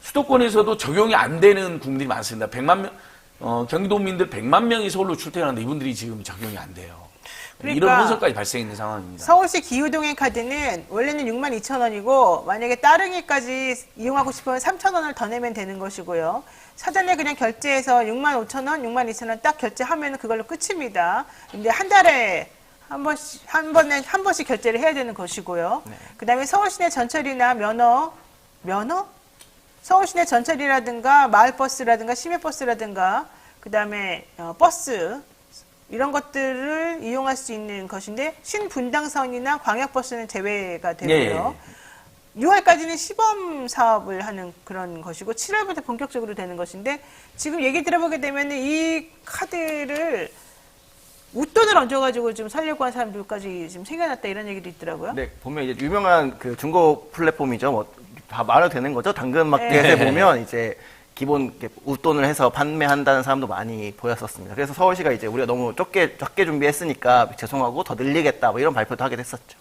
수도권에서도 적용이 안 되는 국민들이 많습니다. 100만 명, 경기도민들 100만 명이 서울로 출퇴근하는데 이분들이 지금 적용이 안 돼요. 그러니까 이런 혼선까지 발생있는 상황입니다. 서울시 기후동행 카드는 원래는 6만 2천 원이고 만약에 따릉이까지 이용하고 싶으면 3천 원을 더 내면 되는 것이고요. 사전에 그냥 결제해서 6만 5천 원, 6만 2천 원 딱 결제하면 그걸로 끝입니다. 근데 한 달에 한 번씩 결제를 해야 되는 것이고요. 네. 그다음에 서울시내 전철이나 면허? 서울시내 전철이라든가 마을버스라든가 시외버스라든가 그다음에 버스 이런 것들을 이용할 수 있는 것인데 신분당선이나 광역버스는 제외가 되고요. 6월까지는 시범 사업을 하는 그런 것이고 7월부터 본격적으로 되는 것인데 지금 얘기 들어보게 되면 이 카드를 웃돈을 얹어가지고 좀 살려고 한 사람들까지 지금 생겨났다 이런 얘기도 있더라고요. 네, 보면 이제 유명한 그 중고 플랫폼이죠. 뭐 다 말해도 되는 거죠. 당근마켓에 보면 이제 기본 웃돈을 해서 판매한다는 사람도 많이 보였었습니다. 그래서 서울시가 이제 우리가 너무 적게 준비했으니까 죄송하고 더 늘리겠다 뭐 이런 발표도 하게 됐었죠.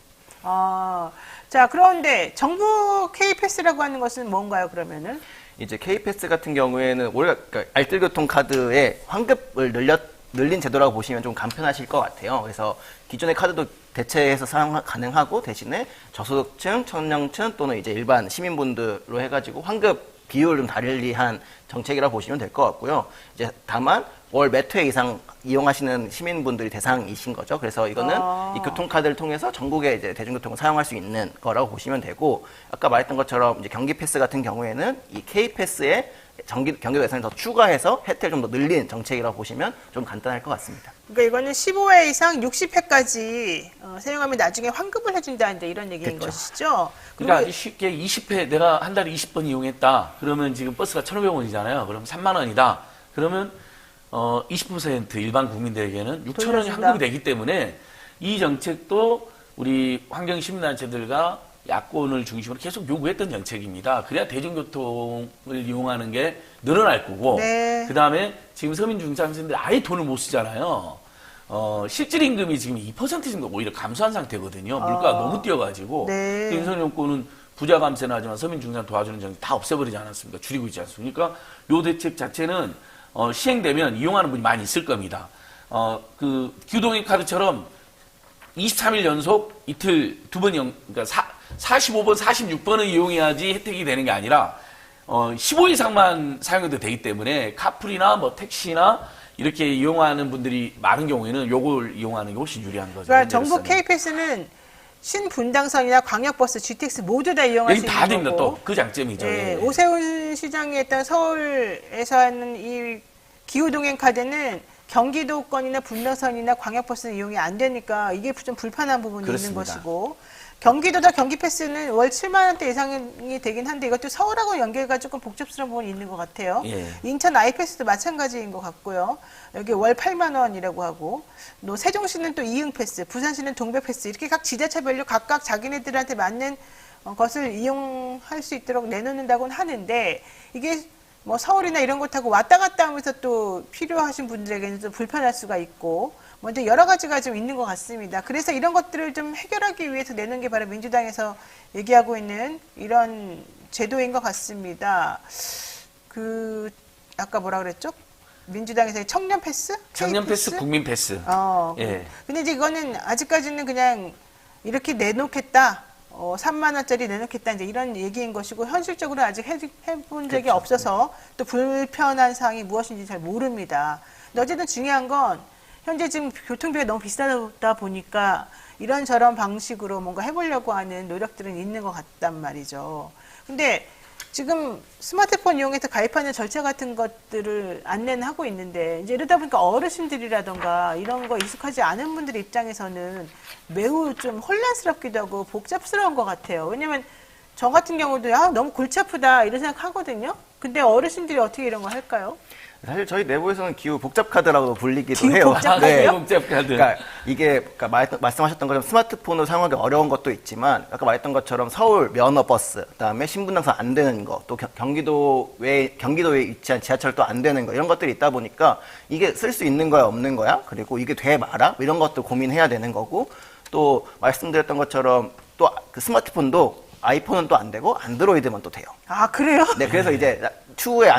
자, 그런데 정부 K패스라고 하는 것은 뭔가요, 그러면은? 이제 K패스 같은 경우에는 우리가 그러니까 알뜰교통카드에 환급을 늘린 제도라고 보시면 좀 간편하실 것 같아요. 그래서 기존의 카드도 대체해서 사용 가능하고 대신에 저소득층, 청년층 또는 이제 일반 시민분들로 해가지고 환급 비율을 좀 달리한 정책이라고 보시면 될 것 같고요. 이제 다만 월 몇 회 이상 이용하시는 시민분들이 대상이신 거죠. 그래서 이거는 이 교통카드를 통해서 전국에 이제 대중교통을 사용할 수 있는 거라고 보시면 되고, 아까 말했던 것처럼 이제 경기패스 같은 경우에는 이 K패스에 경기도 예산을 더 추가해서 혜택을 좀 더 늘린 정책이라고 보시면 좀 간단할 것 같습니다. 그러니까 이거는 15회 이상 60회까지 사용하면 나중에 환급을 해준다는데 이런 얘기인 그쵸. 것이죠. 그러니까 아주 쉽게 20회 내가 한 달에 20번 이용했다. 그러면 지금 버스가 1,500원이잖아요. 그럼 3만 원이다. 그러면 20% 일반 국민들에게는 6천 원이 돌려준다. 환급이 되기 때문에 이 정책도 우리 환경시민단체들과 야권을 중심으로 계속 요구했던 정책입니다. 그래야 대중교통을 이용하는 게 늘어날 거고, 네. 그 다음에 지금 서민 중산층들 아예 돈을 못 쓰잖아요. 실질 임금이 지금 2% 정도 오히려 감소한 상태거든요. 물가가 너무 뛰어가지고. 네. 윤석열 정권은 부자 감세는 하지만 서민 중산 도와주는 정책 다 없애버리지 않았습니까? 줄이고 있지 않습니까? 요 대책 자체는 시행되면 이용하는 분이 많이 있을 겁니다. 그 기후동행 카드처럼 23일 연속 이틀 두 번 그러니까 45번, 46번을 이용해야지 혜택이 되는 게 아니라 15 이상만 사용해도 되기 때문에 카풀이나 뭐 택시나 이렇게 이용하는 분들이 많은 경우에는 요걸 이용하는 게 훨씬 유리한 거죠. 그러니까 정부 KPS는 신분당선이나 광역버스, GTX 모두 다 이용할 수 여기 있는 다 됩니다. 거고. 또 그 장점이죠. 예, 예. 오세훈 시장이 했던 서울에서 하는 이 기후동행 카드는 경기도권이나 분당선이나 광역버스는 이용이 안 되니까 이게 좀 불편한 부분이 그렇습니다. 있는 것이고, 경기도다 경기패스는 월 7만 원대 이상이 되긴 한데 이것도 서울하고 연계가 조금 복잡스러운 부분이 있는 것 같아요. 예. 인천 아이패스도 마찬가지인 것 같고요. 여기 월 8만 원이라고 하고, 또 세종시는 또 이응패스, 부산시는 동백패스, 이렇게 각 지자체별로 각각 자기네들한테 맞는 것을 이용할 수 있도록 내놓는다고는 하는데, 이게 뭐 서울이나 이런 곳하고 왔다 갔다 하면서 또 필요하신 분들에게는 좀 불편할 수가 있고, 먼저 여러 가지가 좀 있는 것 같습니다. 그래서 이런 것들을 좀 해결하기 위해서 내는 게 바로 민주당에서 얘기하고 있는 이런 제도인 것 같습니다. 아까 뭐라 그랬죠? 민주당에서의 청년 패스? 청년 K-패스? 패스, 국민 패스. 예. 근데 이제 이거는 아직까지는 그냥 이렇게 내놓겠다. 3만 원짜리 내놓겠다. 이제 이런 얘기인 것이고, 현실적으로 아직 해본 적이 없어서 또 불편한 사항이 무엇인지 잘 모릅니다. 근데 어쨌든 중요한 건 현재 지금 교통비가 너무 비싸다 보니까 이런저런 방식으로 뭔가 해보려고 하는 노력들은 있는 것 같단 말이죠. 근데 지금 스마트폰 이용해서 가입하는 절차 같은 것들을 안내는 하고 있는데, 이제 이러다 보니까 어르신들이라던가 이런 거 익숙하지 않은 분들 입장에서는 매우 좀 혼란스럽기도 하고 복잡스러운 것 같아요. 왜냐면 저 같은 경우도 너무 골치 아프다 이런 생각 하거든요. 근데 어르신들이 어떻게 이런 걸 할까요? 사실 저희 내부에서는 기후 복잡 카드라고 불리기도 기후 해요. 복잡 카드요? 복잡 카드. 그러니까 이게 말씀하셨던 것처럼 스마트폰으로 사용하기 어려운 것도 있지만, 아까 말했던 것처럼 서울 면허 버스, 그다음에 신분당선 안 되는 거, 또 경기도에 위치한 지하철도 안 되는 거, 이런 것들이 있다 보니까 이게 쓸 수 있는 거야 없는 거야, 그리고 이게 돼 말아, 이런 것도 고민해야 되는 거고, 또 말씀드렸던 것처럼 또 그 스마트폰도 아이폰은 또 안 되고 안드로이드만 또 돼요. 아, 그래요? 네, 그래서 이제 추후에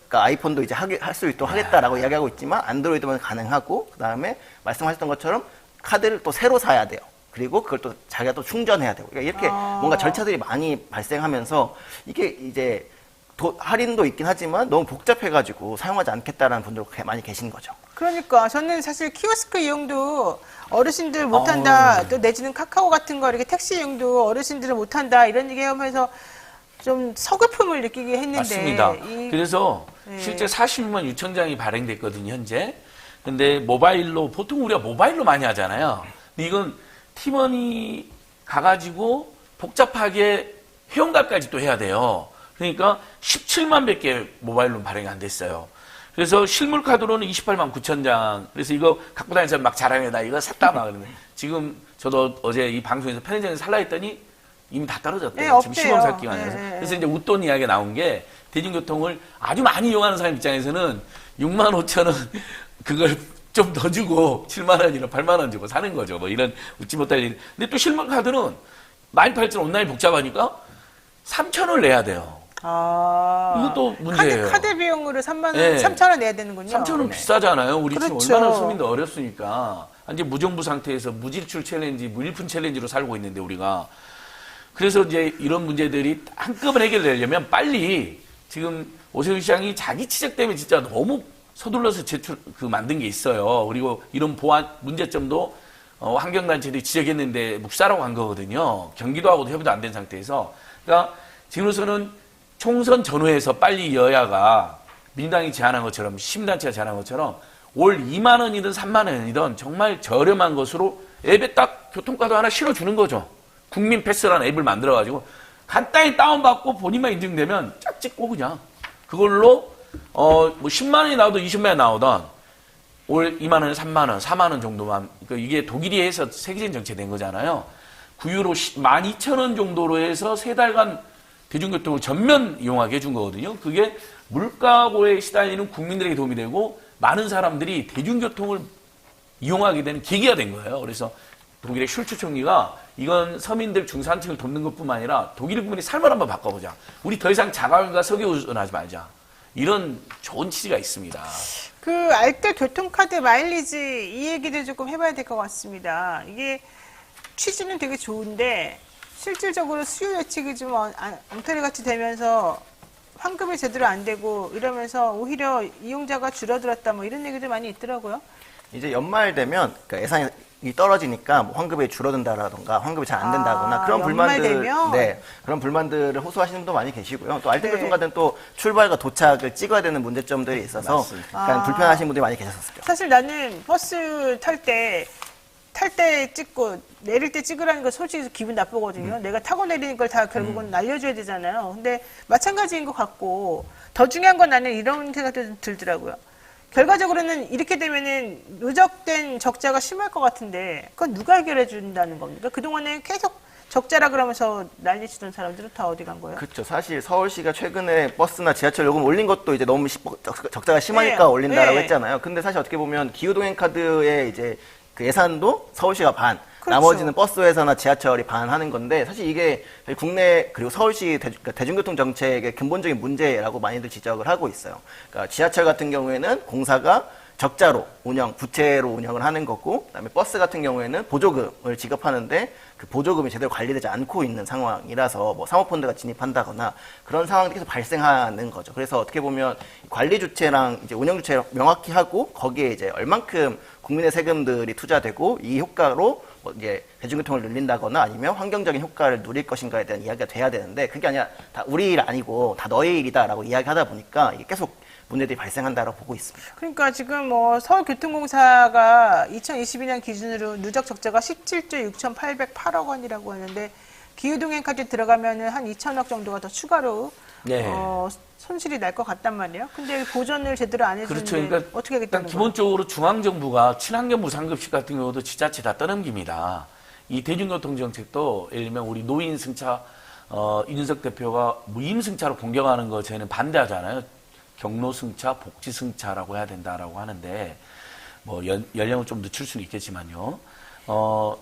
그러니까 아이폰도 이제 할 수 있도록 하겠다라고 이야기하고 있지만, 안드로이드만 가능하고, 그 다음에 말씀하셨던 것처럼 카드를 또 새로 사야 돼요. 그리고 그걸 또 자기가 또 충전해야 되고. 그러니까 이렇게 뭔가 절차들이 많이 발생하면서 이게 이제 할인도 있긴 하지만 너무 복잡해가지고 사용하지 않겠다라는 분들 많이 계신 거죠. 그러니까 저는 사실 키오스크 이용도 어르신들 못한다, 또 내지는 카카오 같은 거 이렇게 택시 이용도 어르신들은 못한다 이런 얘기하면서 좀 서글픔을 느끼게 했는데. 맞습니다. 그래서 네. 실제 46만 유청장이 발행됐거든요, 현재. 근데 모바일로, 보통 우리가 모바일로 많이 하잖아요. 근데 이건 팀원이 가가지고 복잡하게 회원가까지 또 해야 돼요. 그러니까 17만 밖에 모바일로 발행이 안 됐어요. 그래서 실물 카드로는 28만 9천 장. 그래서 이거 갖고 다니면서 막 자랑해. 나 이거 샀다 막 그러는데. 지금 저도 어제 이 방송에서 편의점에서 살라 했더니 이미 다 떨어졌대요. 네, 지금 없대요. 시범 살기만 해서. 네. 그래서 이제 웃돈 이야기가 나온 게, 대중교통을 아주 많이 이용하는 사람 입장에서는 6만 5천 원 그걸 좀 더 주고 7만 원이나 8만 원 주고 사는 거죠. 뭐 이런 웃지 못할 일. 근데 또 실물 카드는 18,000원 온라인 복잡하니까 3천 원 내야 돼요. 이것도 문제예요. 카드 비용으로 3만 원, 네. 3천 원 내야 되는군요. 3천 원 비싸잖아요. 우리 그렇죠. 지금 얼마나 서민들 어렵습니까? 이제 무정부 상태에서 무지출 챌린지, 무일푼 챌린지로 살고 있는데 우리가. 그래서 이제 이런 문제들이 한꺼번에 해결되려면 빨리, 지금 오세훈 시장이 자기 치적 때문에 진짜 너무 서둘러서 만든 게 있어요. 그리고 이런 보안 문제점도 환경단체들이 지적했는데 묵살하고 간 거거든요. 경기도하고도 협의도 안 된 상태에서. 그러니까 지금으로서는 총선 전후에서 빨리 여야가 민주당이 제안한 것처럼, 시민단체가 제안한 것처럼 올 2만 원이든 3만 원이든 정말 저렴한 것으로 앱에 딱 교통카드 하나 실어주는 거죠. 국민 패스라는 앱을 만들어가지고 간단히 다운받고 본인만 인증되면 짝 찍고 그냥 그걸로 뭐 10만 원이 나오든 20만 원이 나오든 올 2만 원에 3만 원, 4만 원 정도만, 그러니까 이게 독일이 해서 세계적인 정책이 된 거잖아요. 9유로 12,000원 정도로 해서 3달간 대중교통을 전면 이용하게 해준 거거든요. 그게 물가고에 시달리는 국민들에게 도움이 되고 많은 사람들이 대중교통을 이용하게 되는 계기가 된 거예요. 그래서 독일의 슐츠 총리가 이건 서민들 중산층을 돕는 것뿐만 아니라 독일 국민의 삶을 한번 바꿔보자. 우리 더 이상 자가용과 석유운전하지 말자. 이런 좋은 취지가 있습니다. 그 알뜰 교통카드 마일리지 이 얘기도 조금 해봐야 될 것 같습니다. 이게 취지는 되게 좋은데 실질적으로 수요 예측이 좀 엉터리 같이 되면서 환급이 제대로 안 되고 이러면서 오히려 이용자가 줄어들었다 뭐 이런 얘기도 많이 있더라고요. 이제 연말 되면 그러니까 예산이 떨어지니까 뭐 환급이 줄어든다라던가 환급이 잘 안 된다거나 그런 연말 불만들, 되면? 네, 그런 불만들을 호소하시는 분도 많이 계시고요. 또 알뜰 네. 교통카드는 또 출발과 도착을 찍어야 되는 문제점들이 있어서 약간 불편하신 분들이 많이 계셨었죠. 사실 나는 버스 탈 때 찍고 내릴 때 찍으라는 거 솔직히 기분 나쁘거든요. 내가 타고 내리는 걸 다 결국은 알려줘야 되잖아요. 근데 마찬가지인 것 같고 더 중요한 건 나는 이런 생각도 좀 들더라고요. 결과적으로는 이렇게 되면은 누적된 적자가 심할 것 같은데 그건 누가 해결해 준다는 겁니까? 그동안에 계속 적자라 그러면서 난리치던 사람들은 다 어디 간 거예요? 그렇죠. 사실 서울시가 최근에 버스나 지하철 요금 올린 것도 이제 너무 적자가 심하니까 네. 올린다라고 네. 했잖아요. 근데 사실 어떻게 보면 기후동행 카드의 이제 그 예산도 서울시가 반, 그렇죠. 나머지는 버스 회사나 지하철이 반 하는 건데 사실 이게 국내 그리고 서울시 대중교통 정책의 근본적인 문제라고 많이들 지적을 하고 있어요. 그러니까 지하철 같은 경우에는 공사가 적자로 부채로 운영을 하는 거고, 그다음에 버스 같은 경우에는 보조금을 지급하는데 그 보조금이 제대로 관리되지 않고 있는 상황이라서 뭐 사모펀드가 진입한다거나 그런 상황들이 계속 발생하는 거죠. 그래서 어떻게 보면 관리 주체랑 이제 운영 주체 명확히 하고 거기에 이제 얼만큼 국민의 세금들이 투자되고 이 효과로 뭐 이제 대중교통을 늘린다거나 아니면 환경적인 효과를 누릴 것인가에 대한 이야기가 돼야 되는데 그게 아니라 다 우리 일 아니고 다 너의 일이다라고 이야기하다 보니까 이게 계속 문제들이 발생한다고 보고 있습니다. 그러니까 지금 뭐 서울교통공사가 2022년 기준으로 누적 적자가 17조 6,808억 원이라고 하는데 기후동행까지 들어가면은 한 2천억 정도가 더 추가로 네. 손실이 날 것 같단 말이에요. 근데 보전을 제대로 안 해주는데 그렇죠. 그러니까 어떻게 하겠다는 일단 기본적으로 중앙정부가 친환경 무상급식 같은 경우도 지자체 다 떠넘깁니다. 이 대중교통 정책도 예를 들면 우리 노인 승차 이준석 대표가 무임 승차로 공격하는 거 저희는 반대하잖아요. 경로 승차, 복지 승차라고 해야 된다라고 하는데 뭐 연령을 좀 늦출 수는 있겠지만요.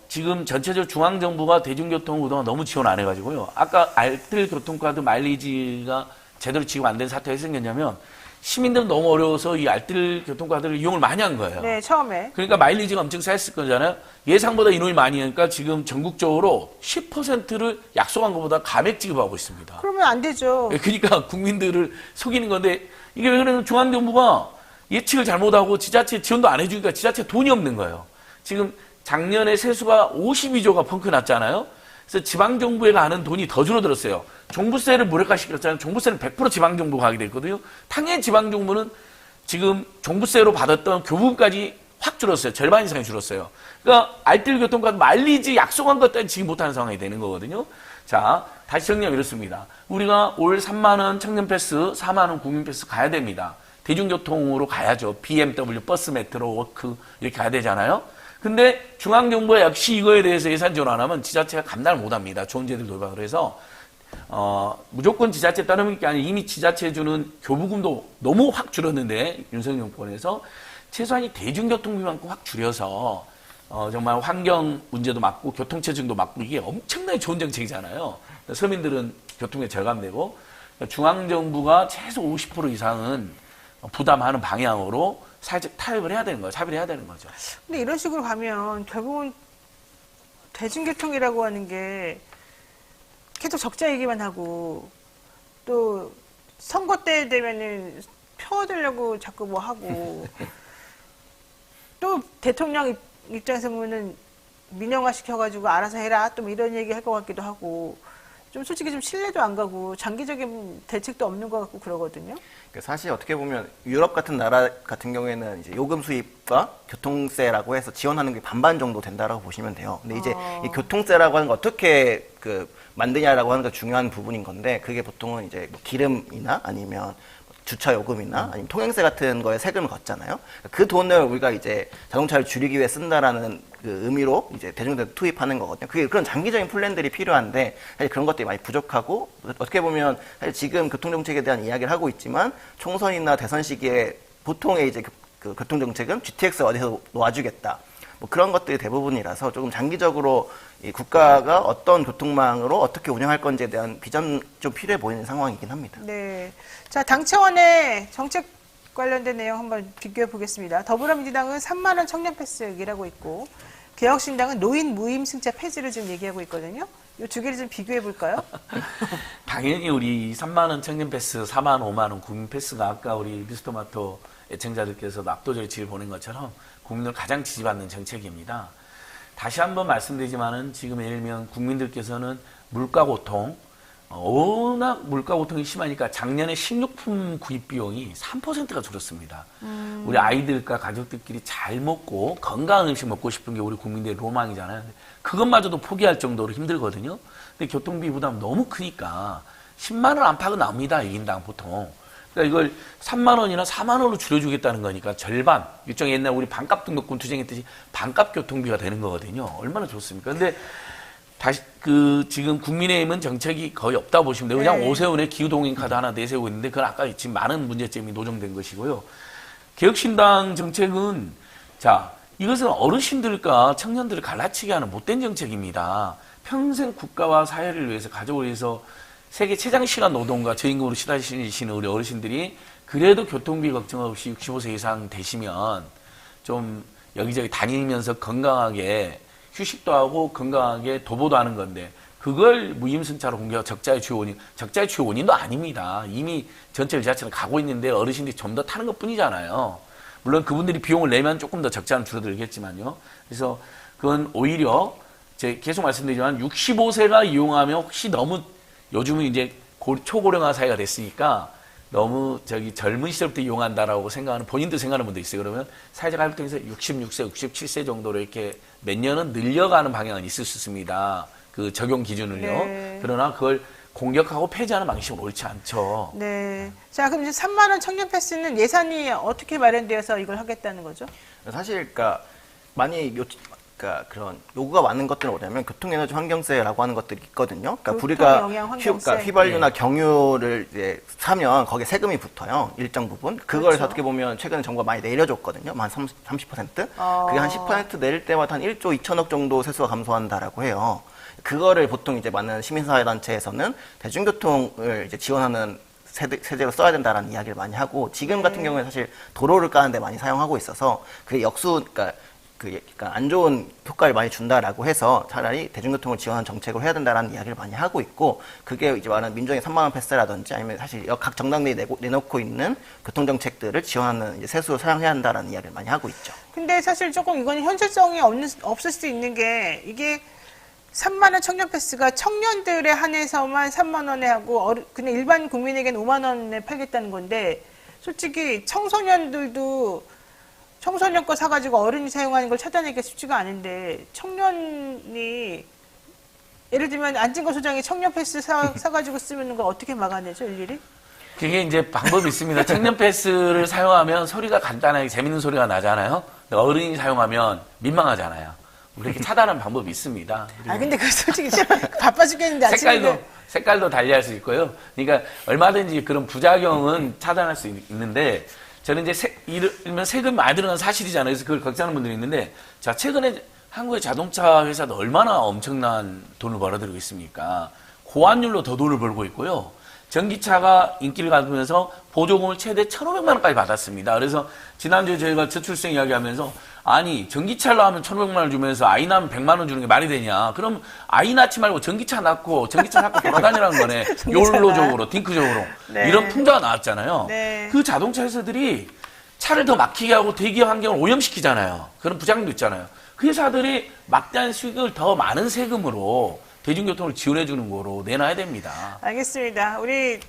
지금 전체적으로 중앙정부가 대중교통을 그동안 너무 지원 안 해가지고요. 아까 알뜰 교통카드 마일리지가 제대로 지급 안 된 사태가 왜 생겼냐면 시민들은 너무 어려워서 이 알뜰 교통카드를 이용을 많이 한 거예요. 네, 처음에. 그러니까 마일리지가 엄청 쌓였을 거잖아요. 예상보다 인원이 많이 하니까 지금 전국적으로 10%를 약속한 것보다 감액 지급하고 있습니다. 그러면 안 되죠. 그러니까 국민들을 속이는 건데 이게 왜 그러냐면 중앙정부가 예측을 잘못하고 지자체 지원도 안 해주니까 지자체 돈이 없는 거예요. 지금 작년에 세수가 52조가 펑크 났잖아요. 그래서 지방정부에 가는 돈이 더 줄어들었어요. 종부세를 무력화시켰잖아요. 종부세는 100% 지방정부가 하게 됐거든요. 당연히 지방정부는 지금 종부세로 받았던 교부금까지 확 줄었어요. 절반 이상이 줄었어요. 그러니까 알뜰 교통카드 마일리지 약속한 것 따위 지금 못하는 상황이 되는 거거든요. 자, 다시 정리하면 이렇습니다. 우리가 올 3만 원 청년 패스, 4만 원 국민 패스 가야 됩니다. 대중교통으로 가야죠. BMW, 버스, 메트로, 워크 이렇게 가야 되잖아요. 근데 중앙정부가 역시 이거에 대해서 예산 지원 안 하면 지자체가 감당을 못 합니다. 좋은 제들 돌박을 해서 무조건 지자체 따르는 게 아니라 이미 지자체 주는 교부금도 너무 확 줄었는데 윤석열 정권에서 최소한 이 대중교통비만큼 확 줄여서 정말 환경 문제도 막고 교통체증도 막고 이게 엄청나게 좋은 정책이잖아요. 서민들은 교통에 절감되고 중앙정부가 최소 50% 이상은 부담하는 방향으로 살짝 타협을 해야 되는 거죠. 차별을 해야 되는 거죠. 근데 이런 식으로 가면 결국은 대중교통이라고 하는 게 계속 적자 얘기만 하고 또 선거 때 되면은 표 얻으려고 자꾸 뭐 하고 또 대통령 입장에서 보면은 민영화 시켜가지고 알아서 해라 또 뭐 이런 얘기 할 것 같기도 하고 좀 솔직히 좀 신뢰도 안 가고 장기적인 대책도 없는 것 같고 그러거든요. 사실 어떻게 보면 유럽 같은 나라 같은 경우에는 이제 요금 수입과 교통세라고 해서 지원하는 게 반반 정도 된다라고 보시면 돼요. 근데 이제 이 교통세라고 하는 거 어떻게 만드냐라고 하는 게 중요한 부분인 건데 그게 보통은 이제 뭐 기름이나 아니면 주차 요금이나 아니면 통행세 같은 거에 세금을 걷잖아요. 그 돈을 우리가 이제 자동차를 줄이기 위해 쓴다라는 그 의미로 이제 대중교통 투입하는 거거든요. 그게 그런 장기적인 플랜들이 필요한데 사실 그런 것들이 많이 부족하고 어떻게 보면 사실 지금 교통정책에 대한 이야기를 하고 있지만 총선이나 대선 시기에 보통의 이제 그 교통정책은 GTX 어디서 놓아주겠다. 뭐 그런 것들이 대부분이라서 조금 장기적으로 이 국가가 어떤 교통망으로 어떻게 운영할 건지에 대한 비전 좀 필요해 보이는 상황이긴 합니다. 네. 자, 당 차원의 정책 관련된 내용 한번 비교해 보겠습니다. 더불어민주당은 3만 원 청년 패스 얘기하고 있고 개혁신당은 노인 무임승차 폐지를 지금 얘기하고 있거든요. 이 두 개를 좀 비교해 볼까요? 당연히 우리 3만 원 청년 패스, 4만, 5만 원 국민 패스가 아까 우리 미스터마토 애청자들께서도 압도적으로 지지를 보낸 것처럼 국민들 가장 지지받는 정책입니다. 다시 한번 말씀드리지만은 지금 예를 들면 국민들께서는 물가 고통, 워낙 물가 고통이 심하니까 작년에 식료품 구입 비용이 3%가 줄었습니다. 우리 아이들과 가족들끼리 잘 먹고 건강한 음식 먹고 싶은 게 우리 국민들의 로망이잖아요. 그것마저도 포기할 정도로 힘들거든요. 근데 교통비 부담 너무 크니까 10만 원 안팎은 나옵니다. 1인당 보통. 그러니까 이걸 3만 원이나 4만 원으로 줄여주겠다는 거니까 절반, 일종의 옛날 우리 반값 등록금 투쟁했듯이 반값 교통비가 되는 거거든요. 얼마나 좋습니까? 근데 다시 지금 국민의힘은 정책이 거의 없다 보시면 돼요. 그냥 네. 오세훈의 기후동행 카드 하나 내세우고 있는데 그건 아까 지금 많은 문제점이 노정된 것이고요. 개혁신당 정책은 자 이것은 어르신들과 청년들을 갈라치게 하는 못된 정책입니다. 평생 국가와 사회를 위해서 가족을 위해서 세계 최장 시간 노동과 저임금으로 시달리시는 우리 어르신들이 그래도 교통비 걱정 없이 65세 이상 되시면 좀 여기저기 다니면서 건강하게 휴식도 하고 건강하게 도보도 하는 건데 그걸 무임승차로 공개하고 적자의 주요 원인도 아닙니다. 이미 전체 자체는 가고 있는데 어르신들이 좀 더 타는 것 뿐이잖아요. 물론 그분들이 비용을 내면 조금 더 적자는 줄어들겠지만요. 그래서 그건 오히려 제가 계속 말씀드리지만 65세가 이용하면 혹시 너무 요즘은 이제 초고령화 사회가 됐으니까 너무 젊은 시절부터 이용한다라고 생각하는 본인도 생각하는 분도 있어요. 그러면 사회적 활동에서 66세, 67세 정도로 이렇게 몇 년은 늘려가는 방향은 있을 수 있습니다. 그 적용 기준을요. 네. 그러나 그걸 공격하고 폐지하는 방식은 옳지 않죠. 네. 자, 그럼 이제 3만 원 청년 패스는 예산이 어떻게 마련되어서 이걸 하겠다는 거죠? 사실 그러니까 많이 그러니까 그런 요구가 많은 것들은 뭐냐면 교통에너지 환경세라고 하는 것들이 있거든요. 그러니까 우리가 교통영향 환경세. 그러니까 휘발유나 경유를 이제 사면 거기에 세금이 붙어요. 일정 부분. 그걸 그렇죠. 어떻게 보면 최근에 정부가 많이 내려줬거든요. 한 30%. 그게 한 10% 내릴 때마다 한 1조 2천억 정도 세수가 감소한다라고 해요. 그거를 보통 이제 많은 시민사회단체에서는 대중교통을 이제 지원하는 세제로 써야 된다라는 이야기를 많이 하고 지금 같은 경우에 사실 도로를 까는데 많이 사용하고 있어서 그게 그러니까 안 좋은 효과를 많이 준다라고 해서 차라리 대중교통을 지원하는 정책을 해야 된다라는 이야기를 많이 하고 있고 그게 이제 말하는 민정의 3만 원 패스라든지 아니면 사실 각 정당들이 내놓고 있는 교통정책들을 지원하는 이제 세수로 사용해야 한다라는 이야기를 많이 하고 있죠. 근데 사실 조금 이건 현실성이 없을 수도 있는 게 이게 3만 원 청년 패스가 청년들에 한해서만 3만 원에 하고 그냥 일반 국민에게는 5만 원에 팔겠다는 건데 솔직히 청소년들도 청소년 거 사가지고 어른이 사용하는 걸 찾아내기가 쉽지가 않은데 청년이 예를 들면 안진거 소장이 청년 패스 사가지고 쓰면 그걸 어떻게 막아내죠 일일이? 그게 이제 방법이 있습니다. 청년 패스를 사용하면 소리가 간단하게 재밌는 소리가 나잖아요. 근데 어른이 사용하면 민망하잖아요. 이렇게 차단하는 방법이 있습니다. 아 근데 그 솔직히 바빠 죽겠는데 아침에 색깔도 달리할 수 있고요. 그러니까 얼마든지 그런 부작용은 차단할 수 있는데 저는 이제 이러면 세금 많이 들어간 사실이잖아요. 그래서 그걸 걱정하는 분들이 있는데 자 최근에 한국의 자동차 회사도 얼마나 엄청난 돈을 벌어들이고 있습니까? 고환율로 더 돈을 벌고 있고요. 전기차가 인기를 받으면서 보조금을 최대 1,500만 원까지 받았습니다. 그래서 지난주에 저희가 저출생 이야기하면서 아니 전기차로 하면 1,500만 원 주면서 아이 낳으면 100만 원 주는 게 말이 되냐. 그럼 아이 낳지 말고 전기차 낳고 돌아다니라는 거네. 욜로적으로 딩크적으로. 네. 이런 풍자가 나왔잖아요. 네. 그 자동차 회사들이 차를 더 막히게 하고 대기 환경을 오염시키잖아요. 그런 부작용도 있잖아요. 그 회사들이 막대한 수익을 더 많은 세금으로 대중교통을 지원해주는 거로 내놔야 됩니다. 알겠습니다. 우리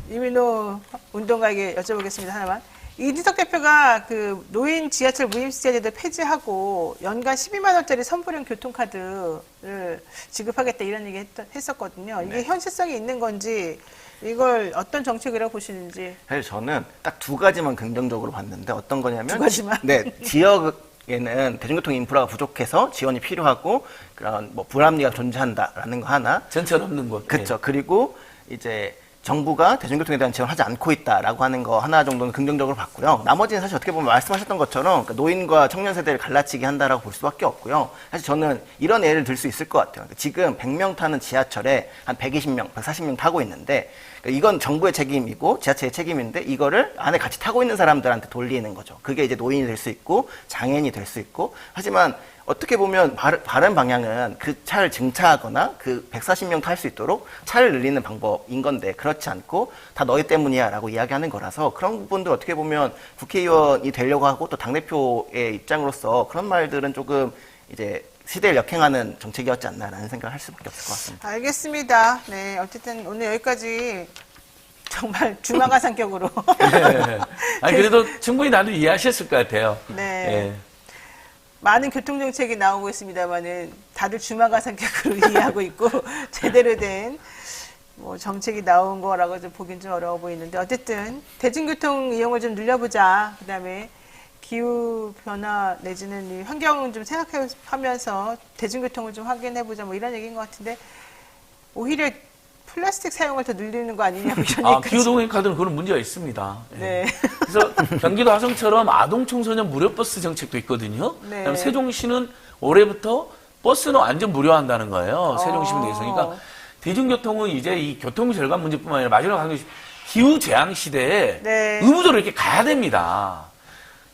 이민호 운동가에게 여쭤보겠습니다. 하나만. 이준석 대표가 그 노인 지하철 무임승차제도 폐지하고 연간 12만 원짜리 선불형 교통카드를 지급하겠다 이런 얘기 했었거든요. 이게 네. 현실성이 있는 건지 이걸 어떤 정책이라고 보시는지. 사실 저는 딱 두 가지만 긍정적으로 봤는데 어떤 거냐면 두 가지만? 네, 지역 에는 대중교통 인프라가 부족해서 지원이 필요하고 그런 뭐 불합리가 존재한다라는 거 하나. 전철 없는 곳. 그렇죠. 그리고 이제 정부가 대중교통에 대한 지원하지 않고 있다라고 하는 거 하나 정도는 긍정적으로 봤고요. 나머지는 사실 어떻게 보면 말씀하셨던 것처럼 노인과 청년 세대를 갈라치기 한다라고 볼 수밖에 없고요. 사실 저는 이런 예를 들 수 있을 것 같아요. 지금 100명 타는 지하철에 한 120명, 140명 타고 있는데 이건 정부의 책임이고 지자체의 책임인데 이거를 안에 같이 타고 있는 사람들한테 돌리는 거죠. 그게 이제 노인이 될 수 있고 장애인이 될 수 있고 하지만 어떻게 보면 바른 방향은 그 차를 증차하거나 그 140명 탈 수 있도록 차를 늘리는 방법인 건데 그렇지 않고 다 너희 때문이야 라고 이야기하는 거라서 그런 부분들 어떻게 보면 국회의원이 되려고 하고 또 당대표의 입장으로서 그런 말들은 조금 이제 시대를 역행하는 정책이었지 않나라는 생각을 할 수밖에 없을 것 같습니다. 알겠습니다. 네, 어쨌든 오늘 여기까지 정말 주마가 성격으로. 네. 아니, 그래도 충분히 나도 이해하셨을 것 같아요. 네. 많은 교통정책이 나오고 있습니다만은 다들 주마가 성격으로 이해하고 있고 제대로 된 뭐 정책이 나온 거라고 좀 보긴 좀 어려워 보이는데 어쨌든 대중교통 이용을 좀 늘려보자. 그다음에 기후 변화 내지는 이 환경을 좀 생각하면서 대중교통을 좀 확인해보자 뭐 이런 얘기인 것 같은데 오히려 플라스틱 사용을 더 늘리는 거 아니냐 뭐 이런 얘기까지. 기후동행 카드는 그런 문제가 있습니다. 네. 그래서 경기도 화성처럼 아동 청소년 무료 버스 정책도 있거든요. 네. 그다음에 세종시는 올해부터 버스는 완전 무료한다는 거예요. 세종시민 내에서. 그러니까 대중교통은 이제 이 교통 절감 문제뿐만 아니라 마지막 한 것이 기후 재앙 시대에 네. 의무적으로 이렇게 가야 됩니다.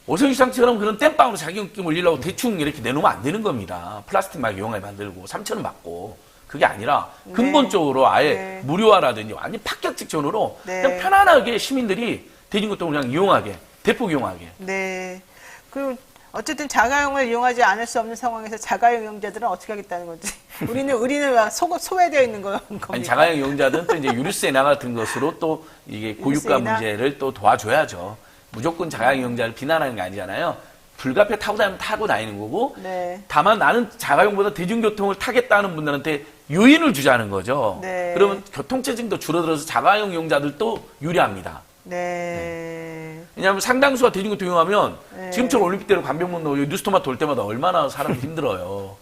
오세훈 시장처럼 그런 땜빵으로 자격증 올리려고 대충 이렇게 내놓으면 안 되는 겁니다. 플라스틱 막 이용해 만들고 3,000원 받고 그게 아니라 근본적으로 아예 무료화라든지 완전 파격 직전으로 그냥 편안하게 시민들이 대중교통을 그냥 이용하게 대폭 이용하게. 네. 그리고 어쨌든 자가용을 이용하지 않을 수 없는 상황에서 자가용 이용자들은 어떻게 하겠다는 거지? 우리는 막 소외되어 있는 겁니까? 아니, 자가용 이용자들은 또 이제 유류세나 같은 것으로 또 이게 고유가 문제를 또 도와줘야죠. 무조건 자가용 이용자를 비난하는 게 아니잖아요. 불가피해 타고 다니는 거고. 네. 다만 나는 자가용보다 대중교통을 타겠다는 분들한테 요인을 주자는 거죠. 네. 그러면 교통체증도 줄어들어서 자가용 이용자들도 유리합니다. 네. 왜냐하면 상당수가 대중교통 이용하면 네. 지금처럼 올림픽대로 관병문로 뉴스토마 돌 때마다 얼마나 사람이 힘들어요.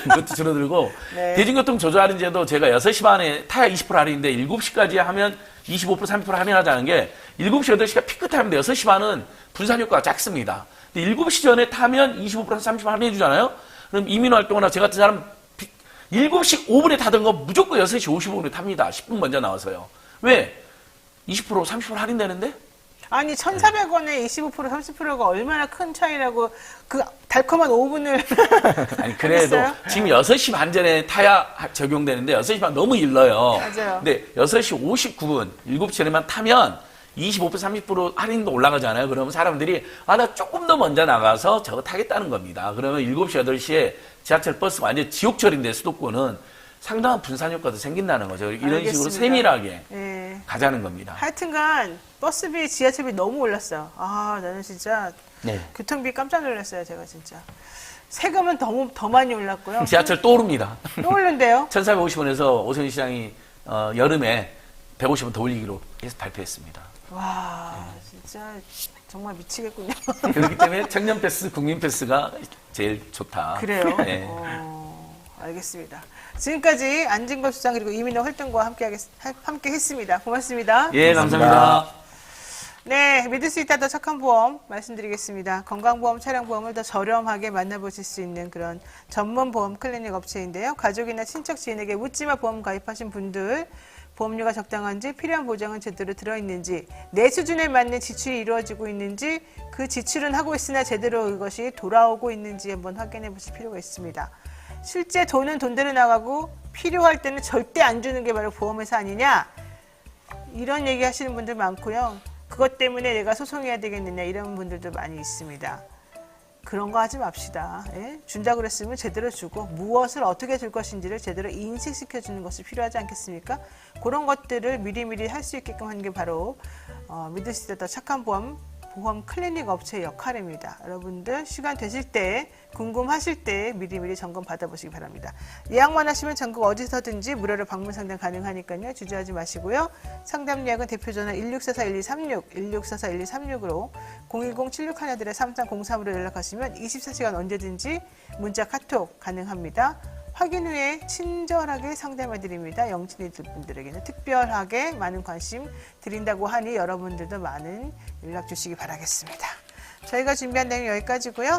그것도 줄어들고 네. 대중교통 조절할인 제도 제가 6시 반에 타야 20% 할인인데 7시까지 하면 25% 30% 할인하자는 게 7시 8시가 피크 타임인데 6시 반은 분산 효과가 작습니다. 근데 7시 전에 타면 25% 30% 할인해 주잖아요. 그럼 이민호 활동이나 제 같은 사람 7시 5분에 타던 거 무조건 6시 55분에 탑니다. 10분 먼저 나와서요. 왜? 20% 30% 할인되는데? 아니 1,400원에 25% 30%가 얼마나 큰 차이라고 그 달콤한 5분을 아니 그래도 하겠어요? 지금 6시 반 전에 타야 적용되는데 6시 반 너무 일러요. 맞아요. 근데 6시 59분 7시 전에만 타면 25% 30% 할인도 올라가잖아요. 그러면 사람들이 나 조금 더 먼저 나가서 저거 타겠다는 겁니다. 그러면 7시 8시에 지하철 버스가 완전 지옥철인데 수도권은 상당한 분산 효과도 생긴다는 거죠. 이런 알겠습니다. 식으로 세밀하게 네. 가자는 겁니다. 하여튼간 버스비, 지하철비 너무 올랐어요. 나는 진짜 교통비 깜짝 놀랐어요. 제가 진짜. 세금은 더 많이 올랐고요. 지하철 또 오릅니다. 또 오른대요? 1,450원에서 오세훈 시장이 여름에 150원 더 올리기로 해서 발표했습니다. 와, 진짜 정말 미치겠군요. 그렇기 때문에 청년 패스, 국민 패스가 제일 좋다. 그래요? 네. 알겠습니다. 지금까지 안진걸 수장 그리고 이민호 활동과 함께 했습니다. 고맙습니다. 예, 감사합니다. 네, 믿을 수 있다 더 착한 보험 말씀드리겠습니다. 건강보험, 차량보험을 더 저렴하게 만나보실 수 있는 그런 전문 보험 클리닉 업체인데요. 가족이나 친척, 지인에게 묻지마 보험 가입하신 분들 보험료가 적당한지 필요한 보장은 제대로 들어있는지 내 수준에 맞는 지출이 이루어지고 있는지 그 지출은 하고 있으나 제대로 이것이 돌아오고 있는지 한번 확인해 보실 필요가 있습니다. 실제 돈은 돈대로 나가고 필요할 때는 절대 안 주는 게 바로 보험회사 아니냐 이런 얘기 하시는 분들 많고요. 그것 때문에 내가 소송해야 되겠느냐 이런 분들도 많이 있습니다. 그런 거 하지 맙시다. 예? 준다고 그랬으면 제대로 주고 무엇을 어떻게 줄 것인지를 제대로 인식시켜주는 것이 필요하지 않겠습니까? 그런 것들을 미리미리 할 수 있게끔 하는 게 바로 믿을 수 있다 더 착한 보험 보험 클리닉 업체의 역할입니다. 여러분들 시간 되실 때 궁금하실 때 미리미리 점검 받아보시기 바랍니다. 예약만 하시면 전국 어디서든지 무료로 방문 상담 가능하니까요. 주저하지 마시고요. 상담 예약은 대표전화 1644-1236, 1644-1236으로 010-7611-3303으로 연락하시면 24시간 언제든지 문자 카톡 가능합니다. 확인 후에 친절하게 상담해드립니다. 영친이 분들에게는 특별하게 많은 관심 드린다고 하니 여러분들도 많은 연락 주시기 바라겠습니다. 저희가 준비한 내용 여기까지고요.